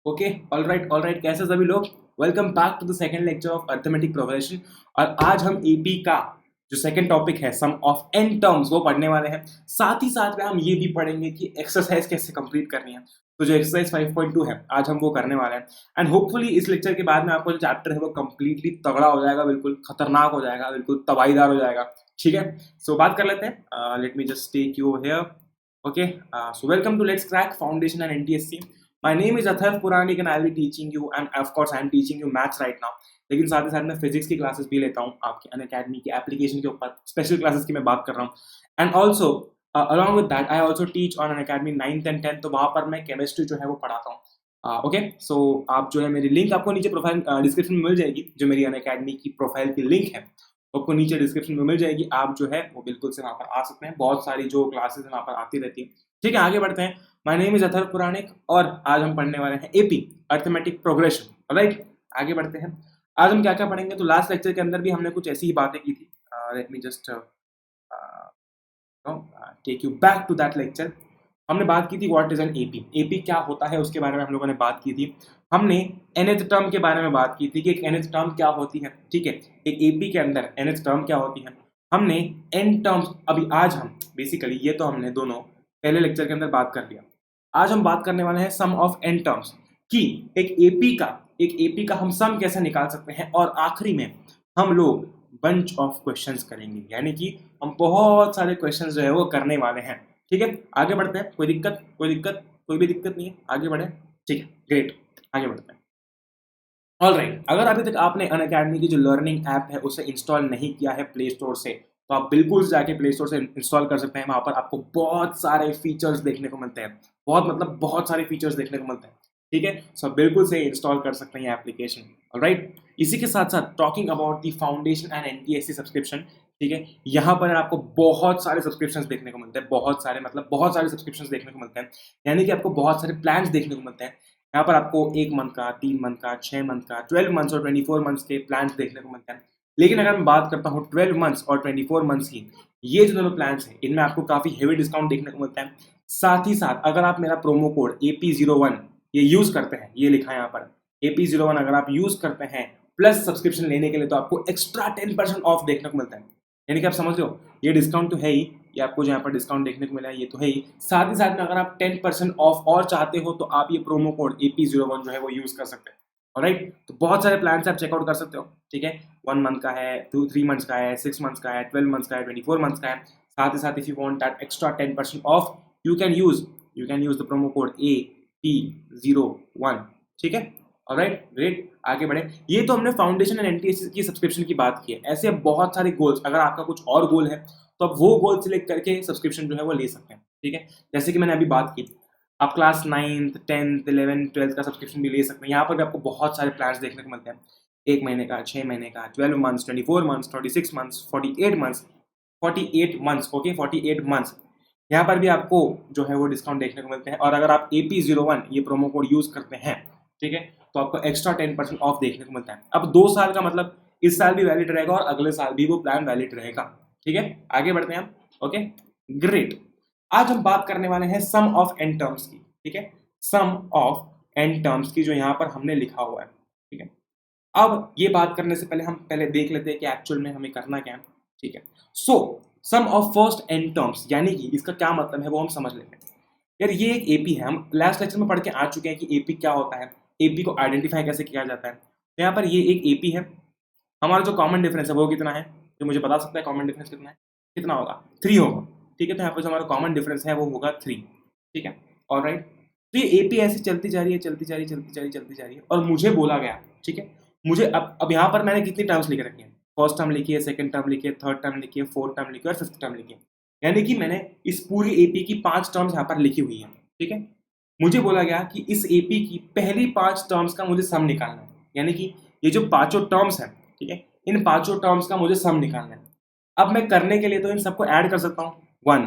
Okay, all right, कैसे सभी लोग। Welcome back to the second lecture of arithmetic progression. और आज हम एपी का जो सेकंड टॉपिक है सम ऑफ एन टर्म्स वो पढ़ने वाले हैं। साथ ही साथ में हम ये भी पढ़ेंगे कि एक्सरसाइज कैसे कंप्लीट करनी है। तो जो एक्सरसाइज 5.2 है आज हम वो करने वाले हैं। एंड होपफुली इस लेक्चर के बाद में आपको जो चैप्टर है वो कंप्लीटली तगड़ा हो जाएगा, बिल्कुल खतरनाक हो जाएगा, बिल्कुल तबाहीदार हो जाएगा। ठीक है, सो बात कर लेते हैं। Let me just take you here. Okay, so welcome to Let's Crack Foundation and NTSC. My name is Athar Puranik and I'll be teaching you, and of course I am teaching you maths right now. लेकिन साथ ही साथ मैं physics की classes भी लेता हूँ आपके Unacademy की एप्लीकेशन के ऊपर, स्पेशल क्लासेस की मैं बात कर रहा हूँ। And also along with that I also teach on Unacademy 9th and 10th, तो वहाँ पर मैं केमिस्ट्री जो है वो पढ़ाता हूँ। ओके, सो आप जो है मेरी लिंक आपको नीचे प्रोफाइल डिस्क्रिप्शन में मिल जाएगी। जो मेरी अनअकैडमी की प्रोफाइल की लिंक है आपको नीचे डिस्क्रिप्शन में मिल जाएगी। आप जो है वो बिल्कुल से वहाँ पर आ सकते हैं। बहुत सारी जो क्लासेस वहाँ पर आती रहती है। ठीक है, आगे बढ़ते हैं। माय नेम इज अथर पुराणिक और आज हम पढ़ने वाले हैं एपी अर्थमेटिक प्रोग्रेशन। राइट, आगे बढ़ते हैं। आज हम क्या क्या पढ़ेंगे, तो लास्ट लेक्चर के अंदर भी हमने कुछ ऐसी ही बातें की थी। Let me just take you back to that lecture. हमने बात की थी what is an AP, AP क्या होता है उसके बारे में हम लोगों ने बात की थी। हमने nth टर्म के बारे में बात की थी कि एक nth टर्म क्या होती है। ठीक है, एक एपी के अंदर nth टर्म क्या होती है। हमने n टर्म्स अभी आज हम बेसिकली ये तो हमने दोनों पहले लेक्चर के अंदर बात कर लिया। आज हम बात करने वाले हैं सम ऑफ n टर्म्स कि एक एपी का हम सम कैसे निकाल सकते हैं। और आखिरी में हम लोग बंच ऑफ क्वेश्चंस करेंगे, यानी कि हम बहुत सारे क्वेश्चंस जो है वो करने वाले हैं। ठीक है, आगे बढ़ते हैं। कोई दिक्कत कोई भी दिक्कत नहीं है, आगे बढ़े। ठीक है, ग्रेट, आगे बढ़ते हैं। ऑलराइट, अगर अभी तक आपने अनअकैडमी की जो लर्निंग ऐप है उसे इंस्टॉल नहीं किया है प्ले स्टोर से, तो आप बिल्कुल जाके प्ले स्टोर से इंस्टॉल कर सकते हैं। वहां पर आपको बहुत सारे फीचर्स देखने को मिलते हैं, बहुत सारे फीचर्स देखने को मिलते हैं। ठीक है, सो बिल्कुल से इंस्टॉल कर सकते हैं एप्लीकेशन। ऑलराइट, इसी के साथ साथ talking about the foundation and NTSC subscription. ठीक है, यहाँ पर आपको बहुत सारे सब्सक्रिप्शंस देखने को मिलते हैं, बहुत सारे सब्सक्रिप्शंस देखने को मिलते हैं, यानी कि आपको बहुत सारे प्लान्स देखने को मिलते हैं। यहाँ पर आपको 1 मंथ का, 3 मंथ का, 6 मंथ का, 12 मंथ्स और 24 मंथ्स के प्लान्स देखने को मिलते हैं। लेकिन अगर मैं बात करता हूँ 12 मंथ्स और 24 मंथ्स की, ये जो दोनों प्लान्स हैं इनमें आपको काफ़ी हेवी डिस्काउंट देखने को मिलता है। साथ ही साथ अगर आप मेरा प्रोमो कोड AP01 ये यूज़ करते हैं, ये लिखा है यहाँ पर AP01 अगर आप यूज़ करते हैं प्लस सब्सक्रिप्शन लेने के लिए, तो आपको एक्स्ट्रा 10% ऑफ देखने को मिलता है। यानी कि आप समझ रहे हो, ये डिस्काउंट तो है ही, ये आपको जो यहाँ पर डिस्काउंट देखने को मिला है ये तो है ही। साथ ही साथ में अगर आप 10% ऑफ और चाहते हो तो आप ये प्रोमो कोड AP01 जो है वो यूज़ कर सकते हैं। ऑलराइट, तो बहुत सारे प्लान आप चेकआउट कर सकते हो। ठीक है, 1 मंथ का है, 3 मंथ्स का है, 6 मंथ्स का है, 12 मंथ्स का है, 24 मंथ्स का है। साथ ही साथ if you want that extra 10% of, you can use the promo code AP01। ठीक है, ऑलराइट, ग्रेट, आगे बढ़े। ये तो हमने फाउंडेशन एंड एनटीएससी की सब्सक्रिप्शन की बात की है। ऐसे बहुत सारे गोल्स, अगर आपका कुछ और गोल है तो आप वो गोल सिलेक्ट करके सब्सक्रिप्शन जो है वो ले सकते हैं। ठीक है, जैसे कि मैंने अभी बात की, आप class 9th 10th 11th 12th का सब्सक्रिप्शन भी ले सकते हैं। यहाँ पर भी आपको बहुत सारे प्लान्स देखने को मिलते हैं, 1 महीने का, 6 महीने का, 12 months, 24 months, 36 months, 48 months. Okay, 48 months. यहाँ पर भी आपको जो है वो डिस्काउंट देखने को मिलते हैं। और अगर आप AP01 ये प्रोमो कोड यूज करते हैं, ठीक है, तो आपको एक्स्ट्रा 10% ऑफ देखने को मिलता है। अब 2 साल का मतलब इस साल भी वैलिड रहेगा और अगले साल भी वो प्लान वैलिड रहेगा। ठीक है, आगे बढ़ते हैं हम। Okay, great. आज हम बात करने वाले हैं सम ऑफ एन टर्म्स की। ठीक है, सम ऑफ एन टर्म्स की जो यहाँ पर हमने लिखा हुआ है। ठीक है, अब ये बात करने से पहले हम पहले देख लेते हैं कि एक्चुअल में हमें करना क्या है। ठीक है, सो सम ऑफ फर्स्ट एन टर्म्स, यानी कि इसका क्या मतलब है वो हम समझ लेते हैं। यार ये एक एपी है, हम लास्ट लेक्चर में पढ़ के आ चुके हैं कि एपी क्या होता है, एपी को आइडेंटिफाई कैसे किया जाता है। तो यहाँ पर ये एक एपी है। हमारा जो कॉमन डिफरेंस है वो कितना है, जो मुझे बता सकता है कॉमन डिफरेंस कितना है, कितना होगा, 3 होगा। ठीक है, तो यहाँ पर जो हमारा कॉमन डिफरेंस है वो होगा 3। ठीक है, ऑलराइट। तो ये एपी ऐसे चलती जा रही है और मुझे बोला गया, ठीक है, मुझे अब यहाँ पर मैंने कितनी टर्म्स लिख रखी है, फर्स्ट टर्म लिखी है, सेकंड टर्म लिखी है, थर्ड टर्म लिखी है, फोर्थ टर्म लिखी है और फिफ्थ टर्म लिखी है। यानी कि मैंने इस पूरी एपी की 5 टर्म्स यहाँ पर लिखी हुई है। ठीक है, मुझे बोला गया कि इस एपी की पहली 5 टर्म्स का मुझे सम निकालना है, यानी कि ये जो पांचों टर्म्स हैं, ठीक है, इन पांचों टर्म्स का मुझे सम निकालना है। अब मैं करने के लिए तो इन सबको ऐड कर सकता हूँ, 1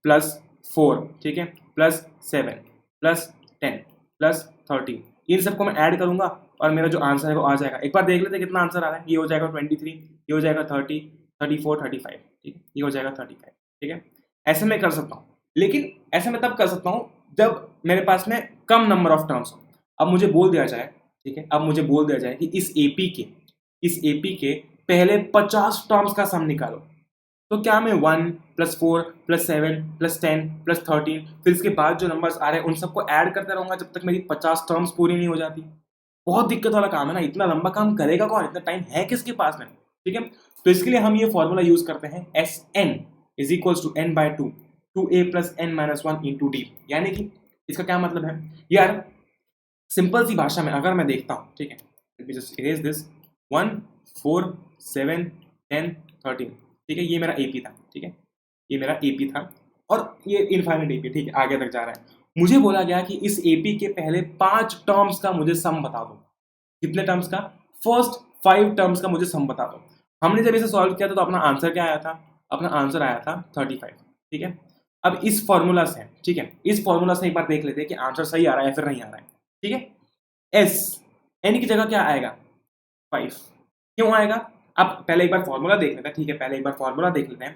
प्लस 4, ठीक है, प्लस 7 प्लस 10 प्लस 13, इन सबको मैं ऐड करूंगा और मेरा जो आंसर है वो आ जाएगा। एक बार देख लेते हैं कितना आंसर आ रहा है। ये हो जाएगा 23, ये हो जाएगा 30, 34, 35, ठीक है, ये हो जाएगा 35। ठीक है, ऐसे मैं कर सकता हूँ, लेकिन ऐसे मैं तब कर सकता हूँ जब मेरे पास में कम नंबर ऑफ टर्म्स हो। अब मुझे बोल दिया जाए, ठीक है, अब मुझे बोल दिया जाए कि इस एपी के पहले 50 टर्म्स का सम निकालो, तो क्या मैं 1 + 4 + 7 + 10 + 13 फिर इसके बाद जो नंबर्स आ रहे हैं उन सबको ऐड करते रहूंगा जब तक मेरी 50 टर्म्स पूरी नहीं हो जाती? बहुत दिक्कत वाला काम है ना, इतना लंबा काम करेगा कौन, इतना टाइम है किसके पास में? ठीक है, तो इसके लिए हम ये फॉर्मूला यूज करते हैं Sn = n/2 2a + n-1 × d। यानी कि इसका क्या मतलब है यार, सिंपल सी भाषा में अगर मैं देखता हूँ, ठीक है, late me just erase this 1 4 7 10 13, ठीक है, ये मेरा एपी था, ठीक है, ये मेरा एपी था और ये इनफाइनाइट एपी, ठीक है, आगे तक जा रहा है। मुझे बोला गया कि इस एपी के पहले 5 टर्म्स का मुझे सम बता दो। कितने टर्म्स का? फर्स्ट 5 टर्म्स का मुझे सम बता दो। हमने जब इसे सॉल्व किया था तो अपना आंसर क्या आया था? अपना आंसर आया था 35, ठीक है। अब इस फॉर्मूला से, ठीक है, इस फॉर्मूला से एक बार देख लेते हैं कि आंसर सही आ रहा है या फिर नहीं आ रहा है, ठीक है। एस एन की जगह क्या आएगा? 5। क्यों आएगा? अब पहले एक बार फॉर्मूला देख लेते हैं, ठीक है, पहले एक बार फॉर्मूला देख लेते हैं।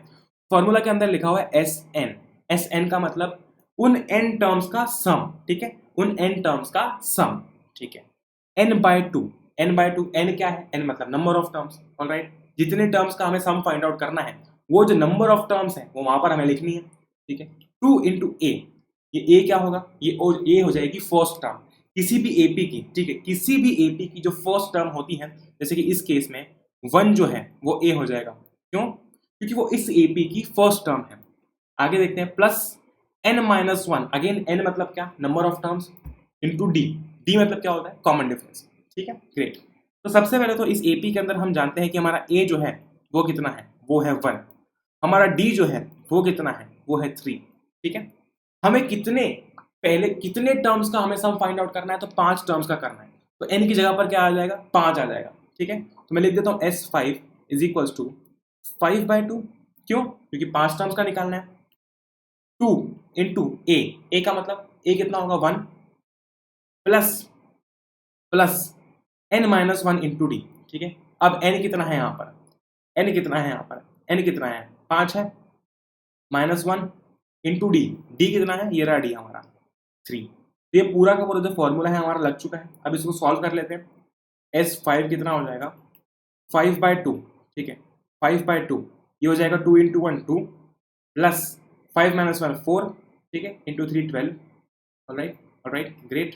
फॉर्मूला के अंदर लिखा हुआ है एस एन का मतलब उन एन टर्म्स का सम, ठीक है, उन एन टर्म्स का सम, ठीक है। n/2 n क्या है? n मतलब नंबर ऑफ टर्म्स, ऑलराइट। जितने टर्म्स का हमें सम फाइंड आउट करना है वो जो नंबर ऑफ टर्म्स है वो वहां पर हमें लिखनी है, ठीक है। 2 × a, ये a क्या होगा? ये हो जाएगी फर्स्ट टर्म किसी भी एपी की, ठीक है, किसी भी एपी की जो फर्स्ट टर्म होती है, जैसे कि इस केस में 1 जो है वो a हो जाएगा। क्यों? क्योंकि वो इस एपी की फर्स्ट टर्म है। आगे देखते हैं, प्लस n-1, अगेन n मतलब क्या? Number of terms, into d मतलब क्या होता है? कॉमन डिफरेंस, ठीक है, ग्रेट। तो सबसे पहले तो इस एपी के अंदर हम जानते हैं कि हमारा a जो है वो कितना है? वो है 1। हमारा d जो है वो कितना है? वो है 3, ठीक है। हमें कितने टर्म्स का हमें सम फाइंड आउट करना है? तो 5 टर्म्स का करना है। तो n की जगह पर क्या आ जाएगा? 5 आ जाएगा, ठीक है। तो मैं लिख देता हूँ S5 = 5/2। क्यों? क्योंकि 5 टर्म्स का निकालना है। 2 × a का मतलब a कितना होगा? 1 प्लस n-1 × d, ठीक है। अब n कितना है यहाँ पर? n कितना है यहाँ पर? n कितना है? 5 है, -1 × d कितना है? ये रहा d हमारा 3। तो ये पूरा का पूरा जो फॉर्मूला है हमारा लग चुका है। अब इसको सॉल्व कर लेते हैं। S5 कितना हो जाएगा? 5/2, ठीक है, 5/2 ये हो जाएगा 2 × 1 2 प्लस 5 - 1 4, ठीक है, × 3 12, ऑलराइट ग्रेट।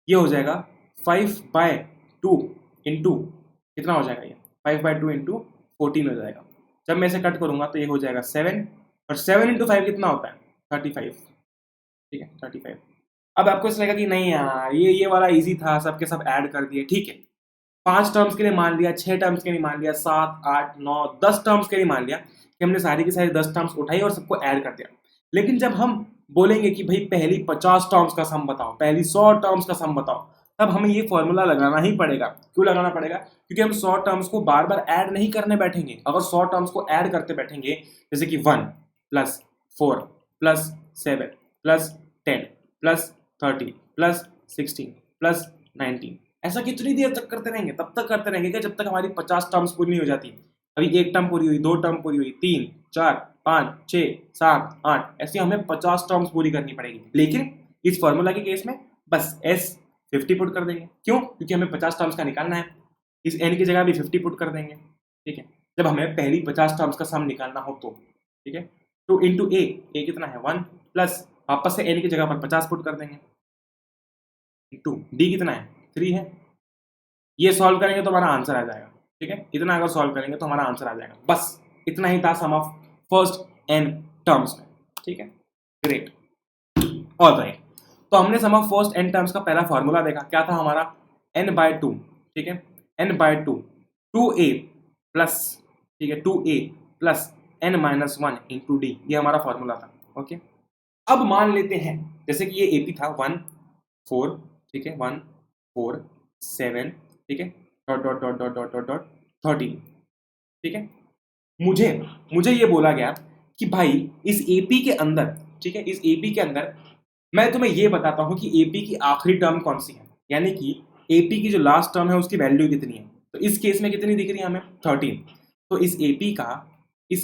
ये हो जाएगा 5/2 इंटू कितना हो जाएगा? ये 5/2 इंटू 14 हो जाएगा। जब मैं इसे कट करूंगा तो ये हो जाएगा 7, और 7 × 5 कितना होता है? 35, ठीक है, 35। अब आपको इस लगेगा कि नहीं यार ये वाला इजी था, सबके सब ऐड कर दिए, ठीक है। 5 टर्म्स के लिए मान लिया, 6 टर्म्स के लिए मान लिया, 7 8 9 10 टर्म्स के लिए मान लिया कि हमने सारी की सारी 10 टर्म्स उठाई और सबको ऐड कर दिया। लेकिन जब हम बोलेंगे कि भाई पहली 50 टर्म्स का सम बताओ, पहली 100 टर्म्स का सम बताओ, तब हमें ये फॉर्मूला लगाना ही पड़ेगा। क्यों लगाना पड़ेगा? क्योंकि हम 100 टर्म्स को बार बार ऐड नहीं करने बैठेंगे। अगर 100 टर्म्स को ऐड करते बैठेंगे, जैसे कि 1 + 4 + 7 + 10 + 30 + 16 + 19, ऐसा कितनी देर तक करते रहेंगे? तब तक करते रहेंगे जब तक हमारी 50 टर्म्स पूरी नहीं हो जाती। अभी 1 टर्म पूरी हुई, 2 टर्म पूरी हुई, 3 4 5 6 7 8, ऐसे हमें 50 टर्म्स पूरी करनी पड़ेगी। लेकिन इस फॉर्मूला के केस में बस S50 पुट कर देंगे। क्यों? क्योंकि हमें 50 टर्म्स का निकालना है। इस n की जगह भी 50 पुट कर देंगे, ठीक है, जब हमें पहली 50 टर्म्स का सम निकालना हो तो, ठीक है। 2 × a कितना है? 1 प्लस वापस से n की जगह पर 50 पुट कर देंगे, इंटू d कितना है? 3 है। ये सॉल्व करेंगे तो हमारा आंसर आ जाएगा, ठीक है। इतना अगर सॉल्व करेंगे तो हमारा आंसर आ जाएगा। बस इतना ही था सम ऑफ फर्स्ट n टर्म्स में, ठीक है, ग्रेट। ऑलराइट, तो हमने सम ऑफ फर्स्ट n टर्म्स का पहला फॉर्मूला देखा, क्या था हमारा? n/2, ठीक है, n/2 2a प्लस, ठीक है, 2a प्लस n-1 × d, ये हमारा फॉर्मूला था, ओके। अब मान लेते हैं जैसे कि ये एपी था 1 4, ठीक है, 1 4 7, ठीक है, dot dot dot dot dot dot dot 13, ठीक है। मुझे ये बोला गया कि भाई इस एपी के अंदर, ठीक है, इस एपी के अंदर मैं तुम्हें ये बताता हूं कि एपी की आखिरी टर्म कौन सी है, यानी कि एपी की जो लास्ट टर्म है उसकी वैल्यू कितनी है। तो इस केस में कितनी दिख रही है हमें? 13। तो इस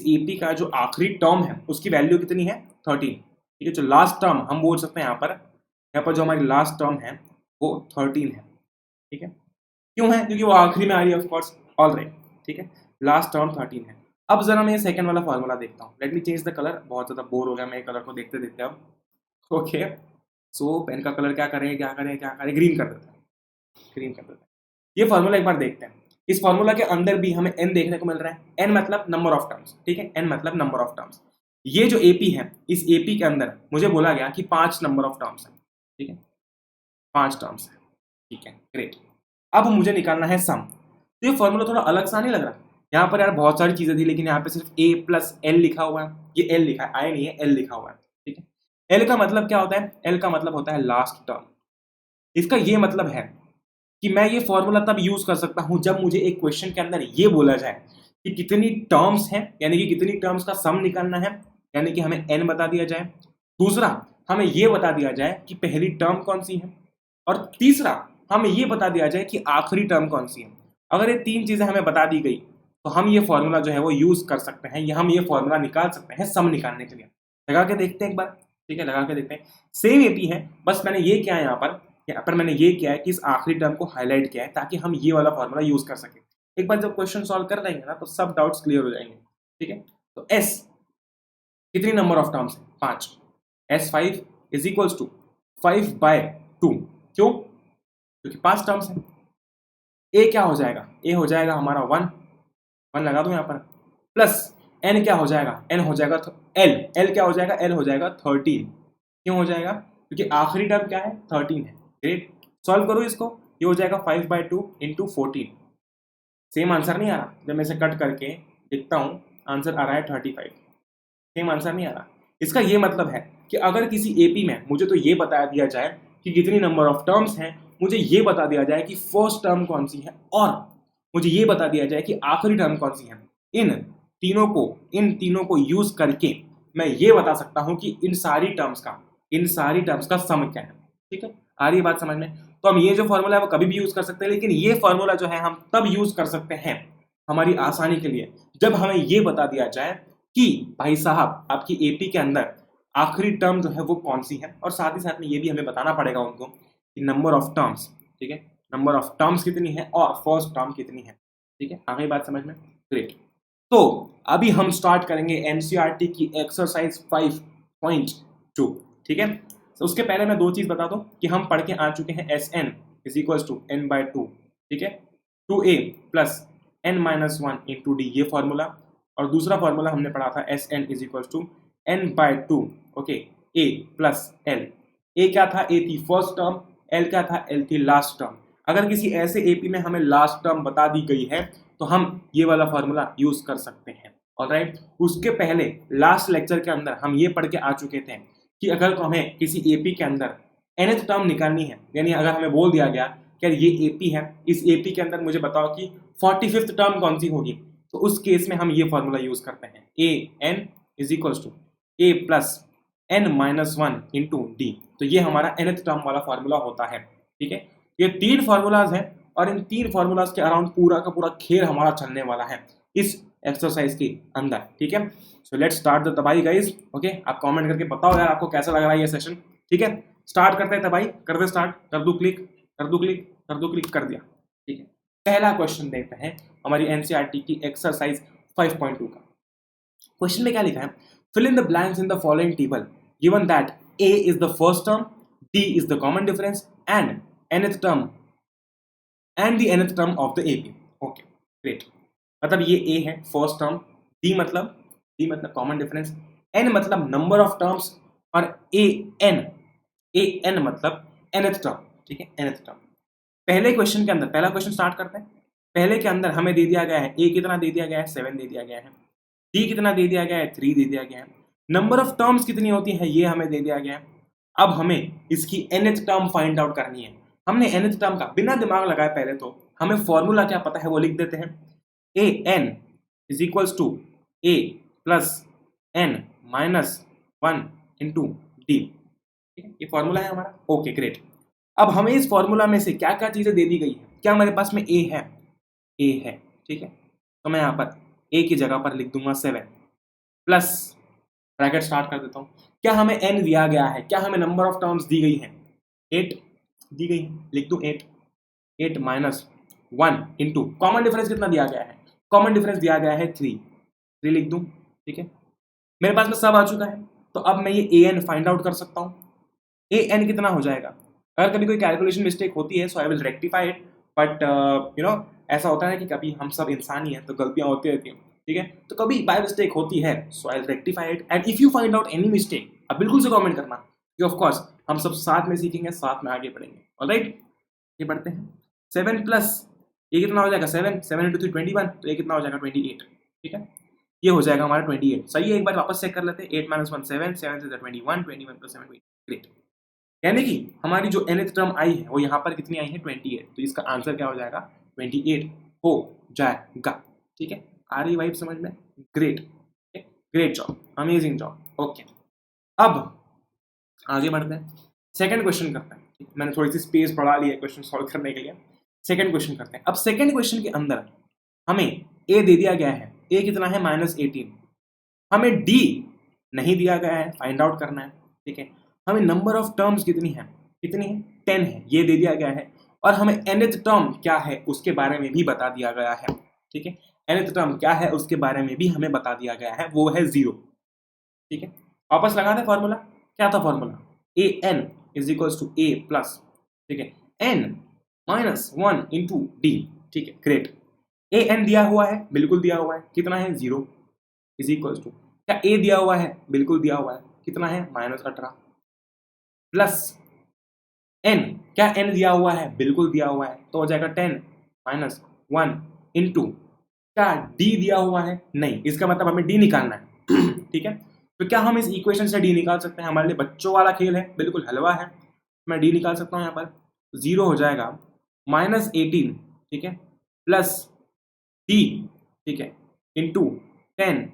एपी का जो आखिरी टर्म है उसकी वैल्यू कितनी है? 13, ठीक है। जो लास्ट टर्म हम बोल सकते हैं यहाँ पर जो हमारी लास्ट टर्म है वो 13 है, ठीक है। क्यों है? क्योंकि वो आखिरी में आ रही है, ऑफ कोर्स, ऑलराइट, ठीक है। लास्ट टर्म 13 है। अब जरा मैं ये सेकंड वाला फार्मूला देखता हूँ। Let me change the colour, बहुत ज़्यादा बोर हो गया मैं कलर को देखते देखते अब। ओके, सो पेन का कलर क्या करें, ग्रीन कर देते हैं, ग्रीन कर देते हैं। ये फार्मूला एक बार देखते हैं। इस फार्मूला के अंदर भी हमें n देखने को मिल रहा है। n मतलब नंबर ऑफ टर्म्स, ठीक है, n मतलब नंबर ऑफ टर्म्स। ये जो AP है, इस AP के अंदर मुझे बोला गया कि 5 नंबर ऑफ टर्म्स है, ठीक है, 5 टर्म्स है, ठीक है, ग्रेट। अब मुझे निकालना है सम। तो ये फॉर्मूला थोड़ा अलग सा नहीं लग रहा? यहाँ पर यार बहुत सारी चीजें थी, लेकिन यहाँ पे सिर्फ a प्लस एल लिखा हुआ है। ये l लिखा है, आई नहीं है, l लिखा हुआ है, ठीक है। l का मतलब क्या होता है? l का मतलब होता है लास्ट टर्म। इसका ये मतलब है कि मैं ये फॉर्मूला तब यूज कर सकता हूं जब मुझे एक क्वेश्चन के अंदर ये बोला जाए कि कितनी टर्म्स हैं, यानी कि कितनी टर्म्स का सम निकालना है, यानी कि हमें n बता दिया जाए। दूसरा, हमें ये बता दिया जाए कि पहली टर्म कौन सी है, और तीसरा, हमें ये बता दिया जाए कि आखिरी टर्म कौन सी है। अगर ये 3 चीजें हमें बता दी गई तो हम ये फॉर्मूला जो है वो यूज कर सकते हैं, या हम ये फॉर्मूला निकाल सकते हैं सम निकालने के लिए। लगा के देखते हैं एक बार, ठीक है, लगा के देखते हैं। सेम एपी है, बस मैंने ये किया है यहाँ पर मैंने ये किया है कि इस आखिरी टर्म को हाईलाइट किया है ताकि हम ये वाला फॉर्मूला यूज कर सकें। एक बार जब क्वेश्चन सॉल्व कर लेंगे ना तो सब डाउट्स क्लियर हो जाएंगे, ठीक है। तो s कितनी नंबर ऑफ टर्म्स है? 5। S5 is equals to 5/2। क्यों? क्योंकि 5 टर्म्स है। a क्या हो जाएगा? a हो जाएगा हमारा 1 लगा दूं यहाँ पर, प्लस n क्या हो जाएगा? n हो जाएगा l क्या हो जाएगा? l हो जाएगा 13। क्यों हो जाएगा? क्योंकि आखिरी टर्म क्या है? 13 है। ग्रेट, सॉल्व करो इसको, ये हो जाएगा 5/2 इंटू 14। सेम आंसर नहीं आ रहा? जब मैं इसे कट करके लिखता हूँ आंसर आ रहा है 35। सेम आंसर नहीं आ रहा? इसका ये मतलब है कि अगर किसी एपी में मुझे तो ये बता दिया जाए कि कितनी नंबर ऑफ टर्म्स हैं, मुझे ये बता दिया जाए कि फर्स्ट टर्म कौन सी है, और मुझे ये बता दिया जाए कि आखिरी टर्म कौन सी है, इन तीनों को यूज करके मैं ये बता सकता हूं कि इन सारी टर्म्स का सम क्या है, ठीक है। आ रही है बात समझ में? तो हम ये जो फॉर्मूला है वो कभी भी यूज कर सकते हैं, लेकिन ये फॉर्मूला जो है हम तब यूज कर सकते हैं हमारी आसानी के लिए जब हमें ये बता दिया जाए कि भाई साहब आपकी एपी के अंदर आखिरी टर्म जो है वो कौन सी है, और साथ ही साथ में ये भी हमें बताना पड़ेगा उनको कि नंबर ऑफ टर्म्स, ठीक है, नंबर ऑफ टर्म्स कितनी है और फर्स्ट टर्म कितनी है, ठीक है। आ गई बात समझ में? ग्रेट। तो अभी हम स्टार्ट करेंगे एनसीईआरटी की एक्सरसाइज 5.2, ठीक है। तो उसके पहले मैं 2 चीज बता दूं कि हम पढ़ के आ चुके हैं S n is equal to n/2, ठीक है, 2a plus n-1 into d, ये फॉर्मूला। और दूसरा फॉर्मूला हमने पढ़ा था S n is equal to n/2, okay, a plus l। a क्या था? a थी फर्स्ट टर्म, l क्या था? l थी लास्ट टर्म। अगर किसी ऐसे एपी में हमें लास्ट टर्म बता दी गई है तो हम ये वाला फॉर्मूला यूज कर सकते हैं, ऑलराइट। उसके पहले लास्ट लेक्चर के अंदर हम ये पढ़ के आ चुके थे कि अगर तो हमें किसी एपी के अंदर nth टर्म निकालनी है, यानी अगर हमें बोल दिया गया कि ये एपी है, इस एपी के अंदर मुझे बताओ कि 45th टर्म कौन सी होगी, तो उस केस में हम ये फॉर्मूला यूज करते हैं an is equals to a plus n-1 into d. तो ये हमारा nth टर्म वाला फॉर्मूला होता है, ठीक है। ये 3 फॉर्मूलाज हैं और इन 3 फॉर्मूलाज के अराउंड पूरा का पूरा खेल हमारा चलने वाला है इस एक्सरसाइज के अंदर, ठीक है। सो लेट्स स्टार्ट द तबाही गाइस, ओके। आप कमेंट करके बताओ यार आपको कैसा लग रहा है ये सेशन, ठीक है। स्टार्ट करते हैं तबाही, कर दे स्टार्ट, कर दो क्लिक, कर दिया, ठीक है। पहला क्वेश्चन देखते हैं हमारी एनसीईआरटी की एक्सरसाइज 5.2 का। क्वेश्चन में क्या लिखा है? Fill in the blanks in the following table given that a is the first term, d is the common difference and nth term and the nth term of the AP। Okay, great. मतलब ये a है first term, d मतलब common difference, n मतलब number of terms, और an मतलब nth term, ठीक है, nth term. पहले क्वेश्चन के अंदर, पहला क्वेश्चन स्टार्ट करते हैं। पहले के अंदर हमें दे दिया गया है a कितना दे दिया गया है? 7 दे दिया गया है। d कितना दे दिया गया है? 3 दे दिया गया है। नंबर ऑफ टर्म्स कितनी होती है ये हमें दे दिया गया है। अब हमें इसकी nth टर्म फाइंड आउट करनी है। हमने nth टर्म का बिना दिमाग लगाए पहले तो हमें फॉर्मूला क्या पता है वो लिख देते हैं, an is equals to a plus n-1 into d. ये फॉर्मूला है हमारा, ओके ग्रेट। अब हमें इस फॉर्मूला में से क्या क्या चीजें दे दी गई है? क्या हमारे पास में a है? a है, ठीक है। तो मैं यहाँ पर a की जगह पर लिख दूंगा 7 प्लस ब्रैकेट स्टार्ट कर देता हूँ। क्या हमें n दिया गया है? क्या हमें नंबर ऑफ टर्म्स दी गई है? 8 दी गई है, लिख दूं 8, 8 माइनस 1 इंटू कॉमन डिफरेंस कितना दिया गया है, कॉमन डिफरेंस दिया गया है 3 लिख दूं, ठीक है। मेरे पास में सब आ चुका है, तो अब मैं ये an फाइंड आउट कर सकता हूँ। an कितना हो जाएगा, अगर कभी कोई कैलकुलेशन मिस्टेक होती है so I will rectify it, but you know ऐसा होता है कि कभी हम सब इंसान ही हैं तो गलतियां होती रहती हैं, ठीक है। तो कभी बाय मिस्टेक होती है so I will rectify it, and if you find out any mistake अब बिल्कुल से कमेंट करना कि ऑफ कोर्स हम सब साथ में सीखेंगे, साथ में आगे बढ़ेंगे। ऑलराइट, ये पढ़ते हैं 7 प्लस ये कितना हो जाएगा 7, 7 इंटू 3 21, तो ये कितना हो जाएगा 28, ठीक है। ये हो जाएगा हमारा 28, सही है। एक बार वापस चेक कर लेते हैं, 8 माइनस 1 7, 7 से 21, 21 प्लस 7 ग्रेट। यानी कि हमारी जो nth टर्म आई है वो यहाँ पर कितनी आई है 28, तो इसका आंसर क्या हो जाएगा 28 हो जाएगा, ठीक है। आ रही वाइब समझ में, great, great job, amazing job, okay. अब आगे बढ़ते हैं, सेकंड क्वेश्चन करते हैं। मैंने थोड़ी सी स्पेस बढ़ा ली है क्वेश्चन सॉल्व करने के लिए, सेकंड क्वेश्चन करते हैं। अब सेकंड क्वेश्चन के अंदर हमें a दे दिया गया है, a कितना है -18, हमें d नहीं दिया गया है, फाइंड आउट करना है, ठीक है। हमें नंबर ऑफ टर्म्स कितनी है, 10 है, ये दे दिया गया है, और हमें nth टर्म क्या है उसके बारे में भी बता दिया गया है, ठीक है। nth टर्म क्या है उसके बारे में भी हमें बता दिया गया है, वो है 0, ठीक है। वापस लगा दें फॉर्मूला, क्या था formula, an is equals to a plus, ठीक है, n माइनस 1 इंटू डी, ठीक है, ग्रेट। an दिया हुआ है, बिल्कुल दिया हुआ है, कितना है 0, इज इक्वल्स टू, क्या a दिया हुआ है, बिल्कुल दिया हुआ है, कितना है -18, प्लस n, क्या n दिया हुआ है, बिल्कुल दिया हुआ है, तो हो जाएगा 10 माइनस 1 इंटू, क्या d दिया हुआ है, नहीं, इसका मतलब हमें d निकालना है ठीक है। तो क्या हम इस इक्वेशन से d निकाल सकते हैं, हमारे लिए बच्चों वाला खेल है, बिल्कुल हलवा है, मैं d निकाल सकता हूँ यहाँ पर, 0 हो जाएगा -18, ठीक है, प्लस d, ठीक है, इंटू 10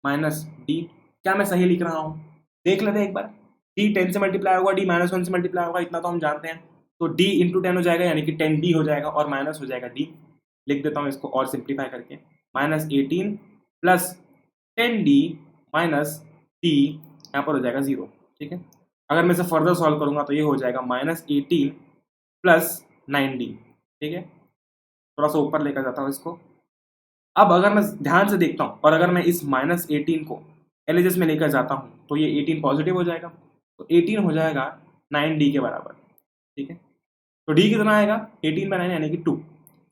माइनस d, क्या मैं सही लिख रहा हूँ, देख लेते हैं एक बार, d 10 से मल्टीप्लाई होगा, d -1 से मल्टीप्लाई होगा, इतना तो हम जानते हैं, तो d इंटू 10 हो जाएगा, यानी कि 10d हो जाएगा, और माइनस हो जाएगा d, लिख देता हूँ इसको और सिंप्लीफाई करके, -18 प्लस 10d माइनस d, यहाँ पर हो जाएगा 0, ठीक है। अगर मैं इसे फर्दर सॉल्व करूंगा तो ये हो जाएगा -18 प्लस 9d, ठीक है, थोड़ा सा ऊपर लेकर जाता हूँ इसको। अब अगर मैं ध्यान से देखता हूँ और अगर मैं इस -18 को एलएचएस में लेकर जाता हूँ तो ये 18 पॉजिटिव हो जाएगा, तो 18 हो जाएगा 9d के बराबर, ठीक है। तो d कितना आएगा 18/9 यानी कि 2,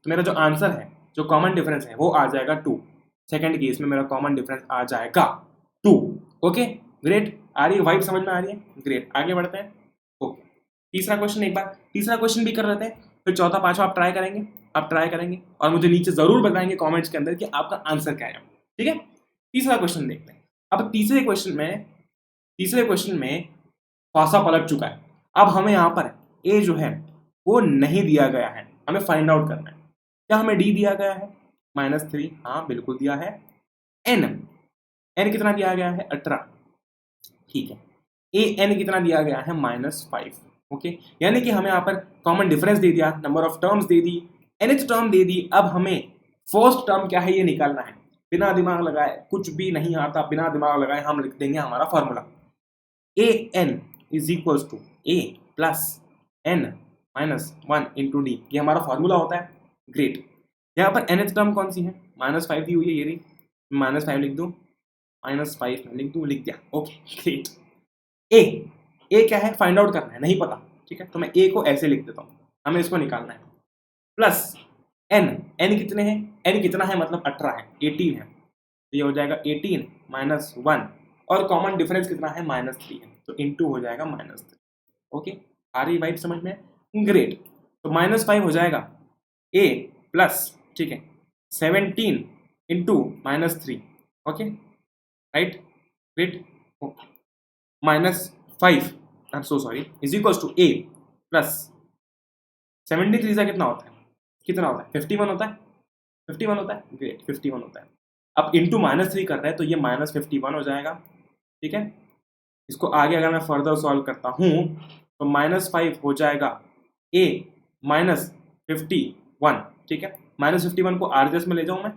तो मेरा जो आंसर है, जो कॉमन डिफरेंस है वो आ जाएगा 2, सेकंड केस में मेरा कॉमन डिफरेंस आ जाएगा 2, ओके ग्रेट। आ रही है वाइब, समझ में आ रही है, ग्रेट। आगे बढ़ते हैं, ओके। तीसरा क्वेश्चन, एक बार तीसरा क्वेश्चन भी कर लेते हैं, फिर चौथा पांचवा आप ट्राई करेंगे, और मुझे नीचे जरूर बताएंगे कमेंट्स के अंदर कि आपका आंसर क्या है, ठीक है। तीसरा क्वेश्चन देखते हैं। अब तीसरे क्वेश्चन में पासा पलट चुका है। अब हमें यहाँ पर a जो है वो नहीं दिया गया है, हमें फाइंड आउट करना है। क्या हमें d दिया गया है -3, हाँ बिल्कुल दिया है। n कितना दिया गया है 18, ठीक है। an कितना दिया गया है -5, ओके। यानी कि हमें यहाँ पर कॉमन डिफरेंस दे दिया, नंबर ऑफ टर्म्स दे दी, nth टर्म दे दी। अब हमें फर्स्ट टर्म क्या है ये निकालना है, बिना दिमाग लगाए, कुछ भी नहीं आता, बिना दिमाग लगाए हम लिख देंगे हमारा formula, an is equals to a plus n minus 1 into d, ये हमारा फॉर्मूला होता है, ग्रेट। यहाँ पर nth टर्म कौन सी है, -5 दी हुई है, ये रही, -5 लिख दूँ, -5 लिख दिया, ओके ग्रेट। ए क्या है, फाइंड आउट करना है, नहीं पता, ठीक है, तो मैं ए को ऐसे लिख देता हूँ, हमें इसको निकालना है, प्लस n कितने हैं, n कितना है मतलब 18 है, 18 है, तो ये हो जाएगा 18 माइनस 1, और कॉमन डिफरेंस कितना है -3 है, तो इंटू हो जाएगा -3, ओके। आ रही वाइब समझ में, ग्रेट। तो -5 हो जाएगा a प्लस, ठीक है, 17 into -3, okay right, great, -5 I'm so sorry is equals to a plus 73 से कितना होता है 51 होता है, 51 होता है, ग्रेट 51 होता है। अब इंटू -3 कर रहे हैं तो ये -51 हो जाएगा, ठीक है। इसको आगे अगर मैं फर्दर सॉल्व करता हूँ तो -5 हो जाएगा a -51, ठीक है। -51 को RHS में ले जाऊँ, मैं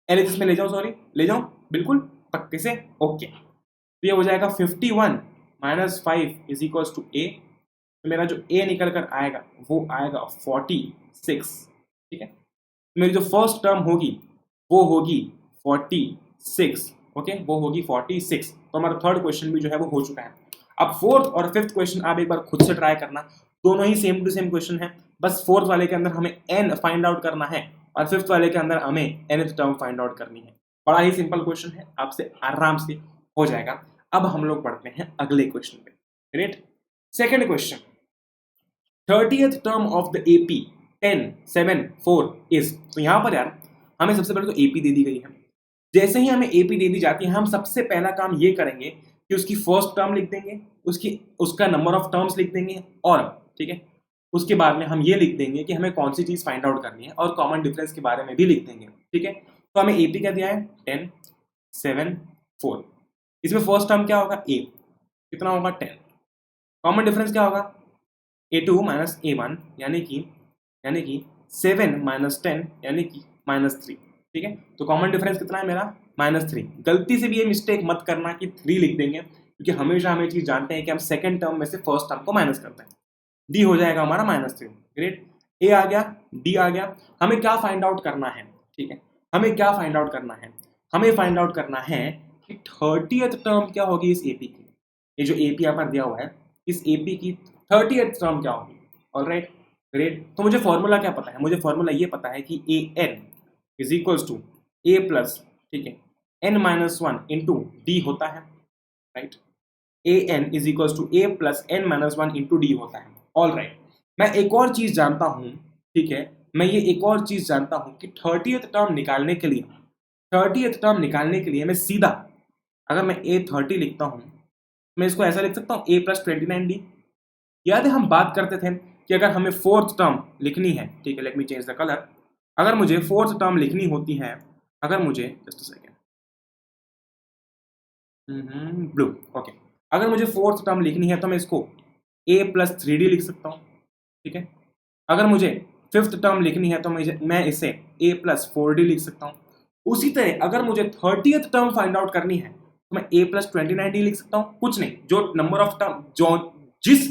LHS में ले जाऊँ, सॉरी ले जाऊँ, बिल्कुल पक्के से, ओके। तो ये हो जाएगा 51 -5 इज इक्वल्स टू a, तो मेरा जो ए निकल कर आएगा वो आएगा 46, ठीक है। मेरी जो फर्स्ट टर्म होगी वो होगी 46, ओके, वो होगी 46। तो हमारा थर्ड क्वेश्चन भी जो है वो हो चुका है। अब फोर्थ और फिफ्थ क्वेश्चन आप एक बार खुद से ट्राई करना, दोनों ही सेम टू सेम क्वेश्चन है, बस फोर्थ वाले के अंदर हमें एन फाइंड आउट करना है और फिफ्थ वाले के अंदर हमें nth टर्म फाइंड आउट करनी है। बड़ा ही सिंपल क्वेश्चन है, आपसे आराम से हो जाएगा। अब हम लोग पढ़ते हैं अगले क्वेश्चन पे। Great. Second question, 30th term of the AP 10 7 4 is. तो यहां पर यार हमें सबसे पहले तो एपी दे दी गई है। जैसे ही हमें एपी दे दी जाती है, हम सबसे पहला काम ये करेंगे कि उसकी फर्स्ट टर्म लिख देंगे, उसका नंबर ऑफ टर्म्स लिख देंगे, और ठीक है उसके बाद में हम ये लिख देंगे कि हमें कौन सी चीज फाइंड आउट करनी है, और कॉमन डिफरेंस के बारे में भी लिख देंगे। ठीक है, तो हमें एपी क्या दिया है 10 7 4। इसमें फर्स्ट टर्म क्या होगा ए, कितना होगा 10। कॉमन डिफरेंस क्या होगा a2 माइनस a1 यानी कि 7 माइनस 10 यानी कि -3। ठीक है, तो कॉमन डिफरेंस कितना है मेरा -3। गलती से भी ये मिस्टेक मत करना कि 3 लिख देंगे, क्योंकि हमेशा हम ये चीज जानते हैं कि हम सेकंड टर्म में से फर्स्ट टर्म को माइनस करते हैं। डी हो जाएगा हमारा -3। ग्रेट, ए आ गया, डी आ गया। हमें क्या फाइंड आउट करना है, ठीक है, हमें क्या फाइंड आउट करना है, हमें फाइंड आउट करना है कि 30th टर्म क्या होगी इस एपी की। ये जो एपी यहाँ पर दिया हुआ है, इस एपी की 30th टर्म क्या होगी। Alright, great. तो मुझे फॉर्मूला क्या पता है, मुझे फॉर्मूला ये पता है कि a n is equals to a plus, ठीक है, n-1 इंटू डी होता है। Right, a n is equals to a plus n-1 into d होता है। ऑल राइट, मैं एक और चीज जानता हूं, ठीक है, मैं ये एक और चीज जानता हूं कि 30th टर्म निकालने के लिए, 30th टर्म निकालने के लिए मैं सीधा, अगर मैं a30 लिखता हूं, मैं इसको ऐसा लिख सकता हूं a प्लस 29d। याद है हम बात करते थे कि अगर हमें फोर्थ टर्म लिखनी है, ठीक है, let me change the colour, अगर मुझे फोर्थ टर्म लिखनी होती है, अगर मुझे just a second, blue, okay, अगर मुझे फोर्थ टर्म लिखनी है तो मैं इसको a प्लस 3d लिख सकता हूँ। ठीक है, अगर मुझे फिफ्थ टर्म लिखनी है तो मैं इसे a प्लस 4d लिख सकता हूँ। उसी तरह अगर मुझे 30th टर्म फाइंड आउट करनी है तो मैं a प्लस 29d लिख सकता हूँ। कुछ नहीं, जो नंबर ऑफ टर्म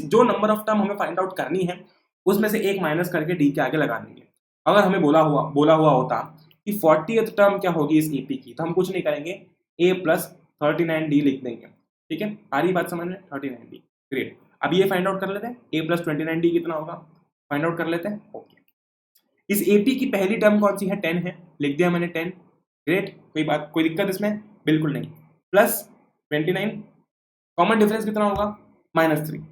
जो नंबर ऑफ टर्म हमें फाइंड आउट करनी है उसमें से एक माइनस करके d के आगे लगा देंगे। अगर हमें बोला हुआ होता कि 40th टर्म क्या होगी इस एपी की, तो हम कुछ नहीं करेंगे, a प्लस 39d लिख देंगे। ठीक है, आ रही बात समझ में, 39d। ग्रेट, अब ये फाइंड आउट कर लेते हैं, a प्लस 29d कितना होगा, फाइंड आउट कर लेते हैं। ओके, इस एपी की पहली टर्म कौन सी है, 10 है, लिख दिया मैंने 10। ग्रेट, कोई दिक्कत इसमें बिल्कुल नहीं। प्लस 29, कॉमन डिफरेंस कितना होगा -3,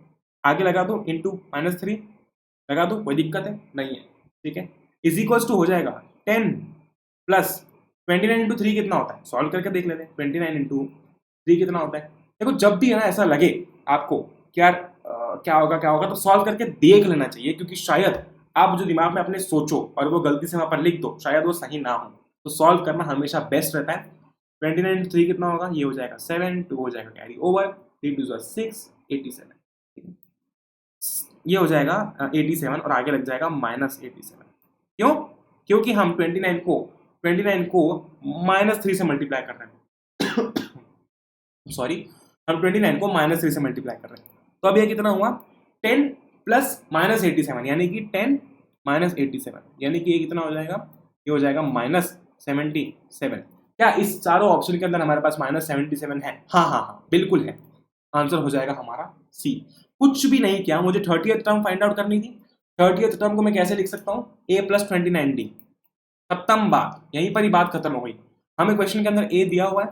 आगे लगा दो, इंटू -3 लगा दो, कोई दिक्कत है नहीं है। ठीक है, इज इक्वल्स टू हो जाएगा 10 प्लस 29 इंटू 3 कितना होता है, सॉल्व करके देख लेते हैं। 29 इंटू 3 कितना होता है। देखो जब भी है ना ऐसा लगे आपको कि यार क्या होगा, तो सॉल्व करके देख लेना चाहिए, क्योंकि शायद आप जो दिमाग में अपने सोचो और वो गलती से वहां पर लिख दो, शायद वो सही ना हो, तो सॉल्व करना हमेशा बेस्ट रहता है। 29 इंटू 3 कितना होगा, ये हो जाएगा 7, 2 हो जाएगा कैरी ओवर, 3 2 6, 87, ये हो जाएगा 87 और आगे लग जाएगा -87। क्यों, क्योंकि हम 29 को -3 से मल्टीप्लाई कर रहे हैं सॉरी, हम 29 को -3 से मल्टीप्लाई कर रहे हैं। तो अब ये कितना हुआ 10 प्लस -87 यानी कि 10 -87 यानी कि ये कितना हो जाएगा, ये हो जाएगा -77। क्या इस चारों ऑप्शन के अंदर हमारे पास -77 है? हाँ हाँ हाँ बिल्कुल है, आंसर हो जाएगा हमारा सी। कुछ भी नहीं किया, मुझे 30th टर्म फाइंड आउट करनी थी। 30th टर्म को मैं कैसे लिख सकता हूँ, a प्लस 29d, खत्म बात, यहीं पर ही बात खत्म हो गई। हमें क्वेश्चन के अंदर a दिया हुआ है,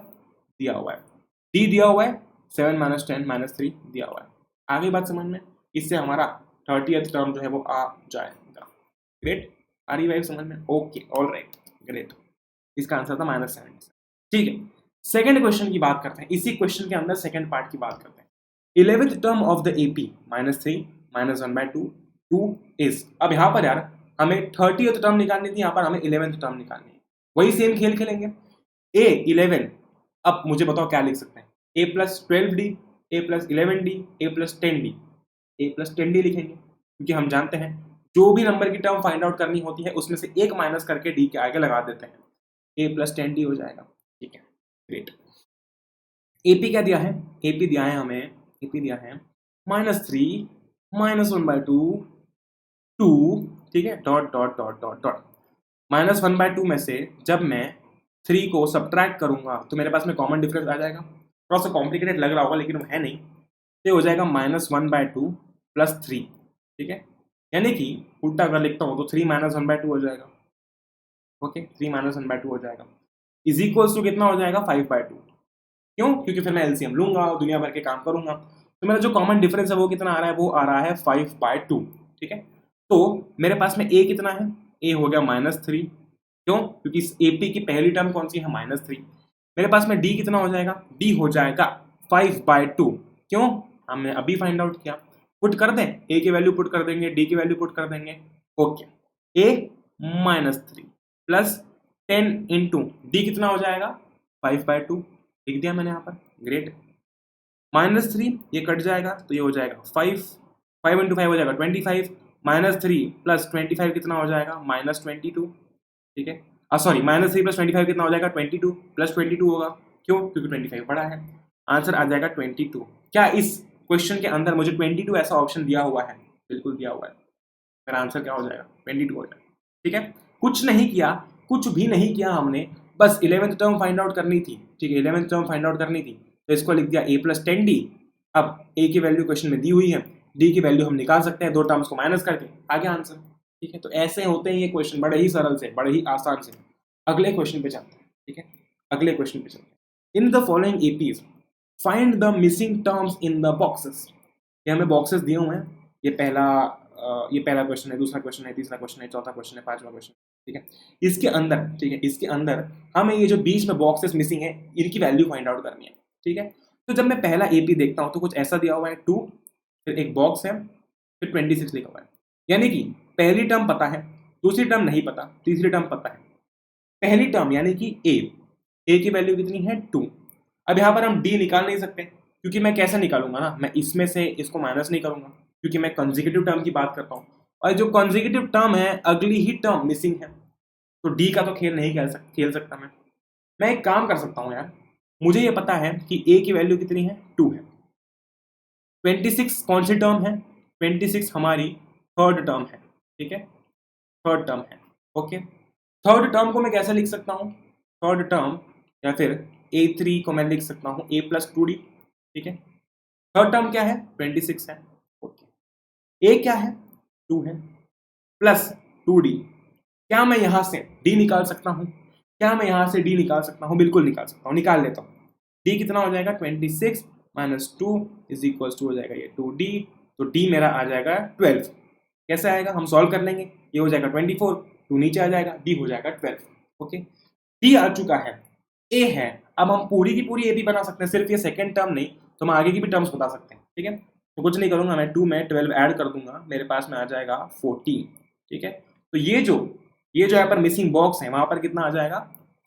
d दिया हुआ है, 7 - 10 - 3 दिया हुआ है। आगे बात समझ में, इससे हमारा 30th टर्म जो है वो आ जाएगा। ग्रेट, आ रही बात समझ में, ओके ऑल राइट ग्रेट, इसका आंसर था -77। ठीक है, सेकेंड क्वेश्चन की बात करते हैं, इसी क्वेश्चन के अंदर सेकेंड पार्ट की बात करते हैं। 11th term of the AP -3 -1/2 2 is. अब यहाँ पर यार हमें 30th टर्म निकालनी थी, यहाँ पर हमें 11th टर्म निकालनी है। वही सेम खेल खेलेंगे, a 11, अब मुझे बताओ क्या लिख सकते हैं, a plus 12d, a plus 11d, a plus 10d, a plus 10d लिखेंगे, क्योंकि हम जानते हैं जो भी नंबर की टर्म फाइंड आउट करनी होती है उसमें से एक माइनस करके d के आगे लगा देते हैं, a प्लस 10d हो जाएगा। ठीक है, ग्रेट। एपी क्या दिया है, एपी दिया है हमें, एपी दिया है -3 -1/2 2, ठीक है, dot dot dot dot dot. -1/2 में से जब मैं 3 को सब्ट्रैक्ट करूंगा तो मेरे पास में कॉमन डिफरेंस आ जाएगा। थोड़ा सा कॉम्प्लिकेटेड लग रहा होगा लेकिन वो है नहीं। तो ये हो जाएगा -1/2 + 3, ठीक है, यानी कि उल्टा अगर लिखता हूँ तो 3 -1/2 हो जाएगा। ओके, 3 -1/2 हो जाएगा, इज इक्वल्स टू कितना हो जाएगा 5/2। क्यों? क्योंकि फिर मैं एलसीएम लूंगा और दुनिया भर के काम करूंगा। तो मेरा जो कॉमन डिफरेंस है वो कितना आ रहा है? वो आ रहा है 5/2, ठीक है। तो मेरे पास में ए कितना है? ए हो गया -3। क्यों? क्योंकि इस एपी की पहली टर्म कौन सी है? -3। मेरे पास में डी कितना हो जाएगा? डी हो जाएगा 5/2। क्यों? हमने अभी फाइंड आउट किया। पुट कर दें, ए की वैल्यू पुट कर देंगे, डी की वैल्यू पुट कर देंगे। ओके, ए -3 प्लस 10 इंटू डी कितना हो जाएगा? 5/2 लिख दिया मैंने यहाँ पर। ग्रेट। -3 ये कट जाएगा तो ये हो जाएगा 5 इंटू 5 हो जाएगा 25। -3 प्लस 25 कितना हो जाएगा? -22, ठीक है। सॉरी, -3 प्लस 25 कितना हो जाएगा? 22 प्लस 22 होगा। क्यों? क्योंकि 25 बड़ा है। आंसर आ जाएगा 22। क्या इस क्वेश्चन के अंदर मुझे 22 ऐसा ऑप्शन दिया हुआ है? बिल्कुल दिया हुआ है। मेरा आंसर क्या हो जाएगा? 22 हो जाएगा, ठीक है। कुछ नहीं किया, कुछ भी नहीं किया हमने, बस 11th टर्म फाइंड आउट करनी थी, ठीक है। 11th टर्म फाइंड आउट करनी थी तो इसको लिख दिया a + 10d। अब a की वैल्यू क्वेश्चन में दी हुई है, d की वैल्यू हम निकाल सकते हैं दो टर्म्स को माइनस करके, आ गया आंसर, ठीक है। तो ऐसे होते हैं ये क्वेश्चन, बड़े ही सरल से, बड़े ही आसान से। अगले क्वेश्चन पे चलते हैं, ठीक है। अगले क्वेश्चन पे चलते हैं। इन the following APs find the missing terms in the boxes. ये हमें बॉक्सेस दिए हुए हैं। ये पहला क्वेश्चन है, दूसरा क्वेश्चन है, तीसरा क्वेश्चन है, चौथा क्वेश्चन है, पांचवा क्वेश्चन, ठीक है। इसके अंदर, ठीक है, इसके अंदर हमें ये जो बीच में बॉक्सेस मिसिंग है इनकी वैल्यू फाइंड आउट करनी है, ठीक है। तो जब मैं पहला एपी देखता हूं तो कुछ ऐसा दिया हुआ है 2, फिर एक बॉक्स है, फिर 26 लिखा हुआ है। यानी कि पहली टर्म पता है, दूसरी टर्म नहीं पता, तीसरी टर्म पता है। पहली टर्म यानी कि ए की वैल्यू कितनी है? 2। अब यहां पर हम डी निकाल नहीं सकते क्योंकि मैं कैसे निकालूंगा ना, मैं इसमें से इसको माइनस नहीं करूंगा क्योंकि मैं कंसेक्यूटिव टर्म की बात करता हूँ और जो कंसेक्यूटिव टर्म है अगली ही टर्म मिसिंग है, तो डी का तो खेल नहीं खेल सकता मैं एक काम कर सकता हूँ यार, मुझे ये पता है कि ए की वैल्यू कितनी है? 2 है। 26 कौन सी टर्म है? 26 हमारी थर्ड टर्म है, ठीक है, थर्ड टर्म है। ओके, थर्ड टर्म को मैं कैसे लिख सकता हूँ? थर्ड टर्म या फिर a3 को मैं लिख सकता हूँ a + 2d, ठीक है। थर्ड टर्म क्या है? 26 है। ओके, a क्या है? 2 है प्लस 2d। क्या मैं यहां से d निकाल सकता हूं? क्या मैं यहां से d निकाल सकता हूं? बिल्कुल निकाल सकता हूं, निकाल लेता हूं। d कितना हो जाएगा? 26 - 2 = हो जाएगा ये 2d, तो d मेरा आ जाएगा 12। कैसे आएगा? हम सॉल्व कर लेंगे। ये हो जाएगा 24, 2 नीचे आ जाएगा, d हो जाएगा 12। ओके, d आ चुका है, a है। अब हम पूरी की पूरी a भी बना सकते हैं, सिर्फ ये सेकंड टर्म नहीं, तो हम आगे की भी टर्म्स बता सकते हैं, ठीक है। तो कुछ नहीं करूंगा मैं, 2 में 12 ऐड कर दूंगा, मेरे पास में आ जाएगा 14, ठीक है। तो ये जो यहाँ पर मिसिंग बॉक्स है वहां पर कितना आ जाएगा?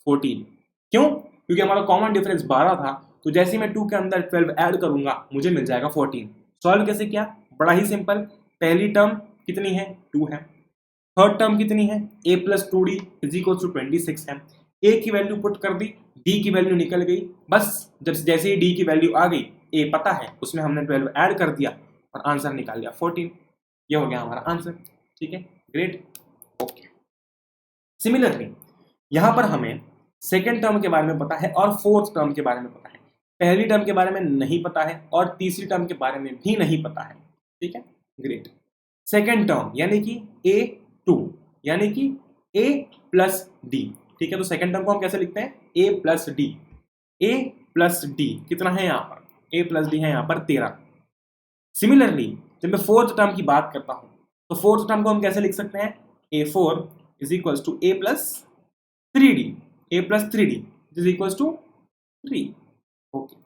14। क्यों? क्योंकि हमारा कॉमन डिफरेंस 12 था, तो जैसे ही मैं 2 के अंदर 12 ऐड करूंगा मुझे मिल जाएगा 14। सॉल्व कैसे किया? बड़ा ही सिंपल। पहली टर्म कितनी है? 2 है। थर्ड टर्म कितनी है? a + 2d = 26 है। a की वैल्यू पुट कर दी, d की वैल्यू निकल गई। बस जब जैसे ही d की वैल्यू आ गई, a पता है, उसमें हमने 12 ऐड कर दिया और आंसर निकाल लिया 14। ये हो गया हमारा आंसर, ठीक है। ग्रेट। ओके, सिमिलरली यहां पर हमें सेकेंड टर्म के बारे में पता है और फोर्थ टर्म के बारे में पता है। पहली टर्म के बारे में नहीं पता है और तीसरी टर्म के बारे में भी नहीं पता है, ठीक है। ग्रेट। सेकेंड टर्म यानी कि a2 यानी कि a + d, ठीक है। तो सेकेंड टर्म को हम कैसे लिखते हैं? a + d। a + d कितना है यहाँ पर? a + d है यहाँ पर 13। सिमिलरली जब मैं फोर्थ टर्म की बात करता हूं तो फोर्थ टर्म को हम कैसे लिख सकते हैं? a4 = a + 3d, a + 3d = 3। Okay,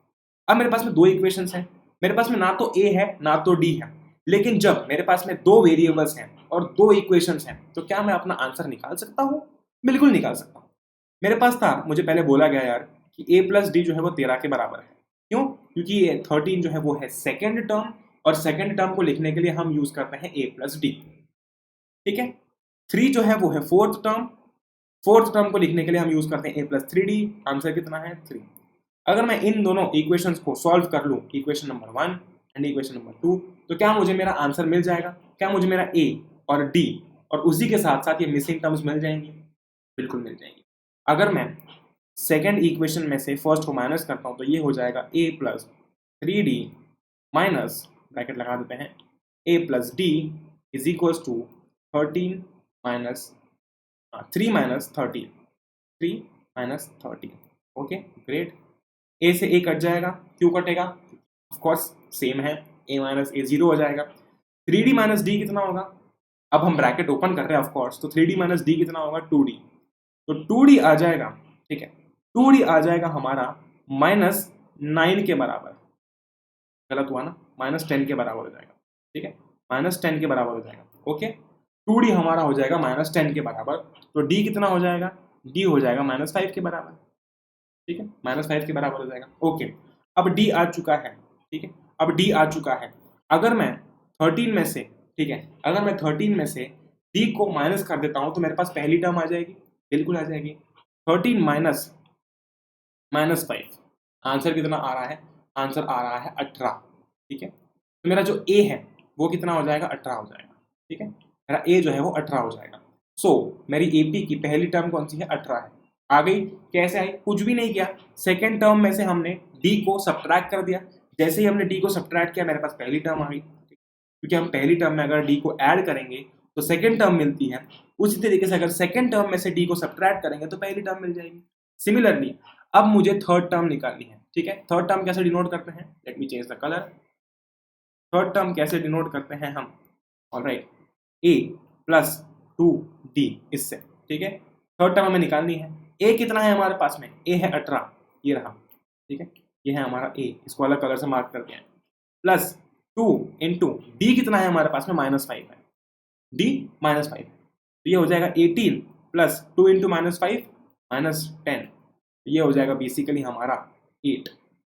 अब मेरे पास में दो इक्वेशंस हैं। मेरे पास में ना तो a है ना तो d है, लेकिन जब मेरे पास में दो वेरिएबल्स हैं और दो इक्वेशंस हैं तो क्या मैं अपना आंसर निकाल सकता हूं? बिल्कुल निकाल सकता हूं। मेरे पास था, मुझे पहले बोला गया यार कि a + d जो है वो 13 के बराबर है। क्यों? क्योंकि ये 13 जो है वो है सेकेंड टर्म और सेकेंड टर्म को लिखने के लिए हम यूज करते हैं a + d, ठीक है। 3 जो है वो है फोर्थ टर्म, फोर्थ टर्म को लिखने के लिए हम यूज करते हैं a + 3d। आंसर कितना है? 3। अगर मैं इन दोनों इक्वेशंस को सॉल्व कर लूं, equation number 1 and equation number 2। तो क्या मुझे मेरा आंसर मिल जाएगा? क्या मुझे मेरा ए और डी और उसी के साथ साथ ये मिसिंग टर्म्स मिल जाएंगी? बिल्कुल मिल जाएंगी। अगर मैं सेकेंड इक्वेशन में से फर्स्ट को माइनस करता हूँ तो ये हो जाएगा ए प्लस 3d माइनस, ब्रैकेट लगा देते हैं, a plus d is equal to 13 minus 3 minus 13, 3 minus 13। Okay great. A से ए कट जाएगा, क्यों कटेगा? ऑफकोर्स सेम है, ए माइनस ए 0 हो जाएगा। 3d माइनस डी कितना होगा? अब हम ब्रैकेट ओपन कर रहे हैं ऑफकोर्स, तो 3d माइनस डी कितना होगा? 2d। तो 2d आ जाएगा, ठीक है, 2d आ जाएगा हमारा -9 के बराबर। गलत हुआ ना, -10 के बराबर हो जाएगा, ठीक है, -10 के बराबर हो जाएगा। ओके 2d हमारा हो जाएगा -10 के बराबर। तो d कितना हो जाएगा? d हो जाएगा -5 के बराबर, ठीक है, -5 के बराबर हो जाएगा। ओके अब d आ चुका है, ठीक है, अब d आ चुका है। अगर मैं 13 में से, ठीक है, अगर मैं 13 में से d को माइनस कर देता हूं तो मेरे पास पहली टर्म आ जाएगी, बिल्कुल आ जाएगी। 13 माइनस -5, आंसर कितना आ रहा है? आंसर आ रहा है 18, ठीक है। तो मेरा जो a है वो कितना हो जाएगा? 18 हो जाएगा, ठीक है, मेरा a जो है वो 18 हो जाएगा। सो मेरी AP की पहली टर्म कौन सी है? 18 है। आ गई। कैसे आई? कुछ भी नहीं किया, सेकेंड टर्म में से हमने d को सब्ट्रैक्ट कर दिया। जैसे ही हमने d को सब्ट्रैक्ट किया मेरे पास पहली टर्म आ गई, क्योंकि हम पहली टर्म में अगर d को ऐड करेंगे तो सेकेंड टर्म मिलती है। उसी तरीके से अगर सेकेंड टर्म में से d को सब्ट्रैक्ट करेंगे तो पहली टर्म मिल जाएगी। सिमिलरली अब मुझे थर्ड टर्म निकालनी है, ठीक है। थर्ड टर्म कैसे डिनोट करते हैं? Let me change the colour. Third term कैसे डिनोट करते हैं हम? ऑलराइट, a प्लस 2d इससे, ठीक है। थर्ड टर्म हमें निकालनी है। a कितना है हमारे पास में? a है 18, ये रहा, ठीक है, ये है हमारा a, इसको अलग कलर से मार्क करते हैं। प्लस 2 इंटू d कितना है हमारे पास में? -5 है, d -5, तो ये हो जाएगा 18 प्लस 2 इंटू -5 -10, ये हो जाएगा बेसिकली हमारा 8,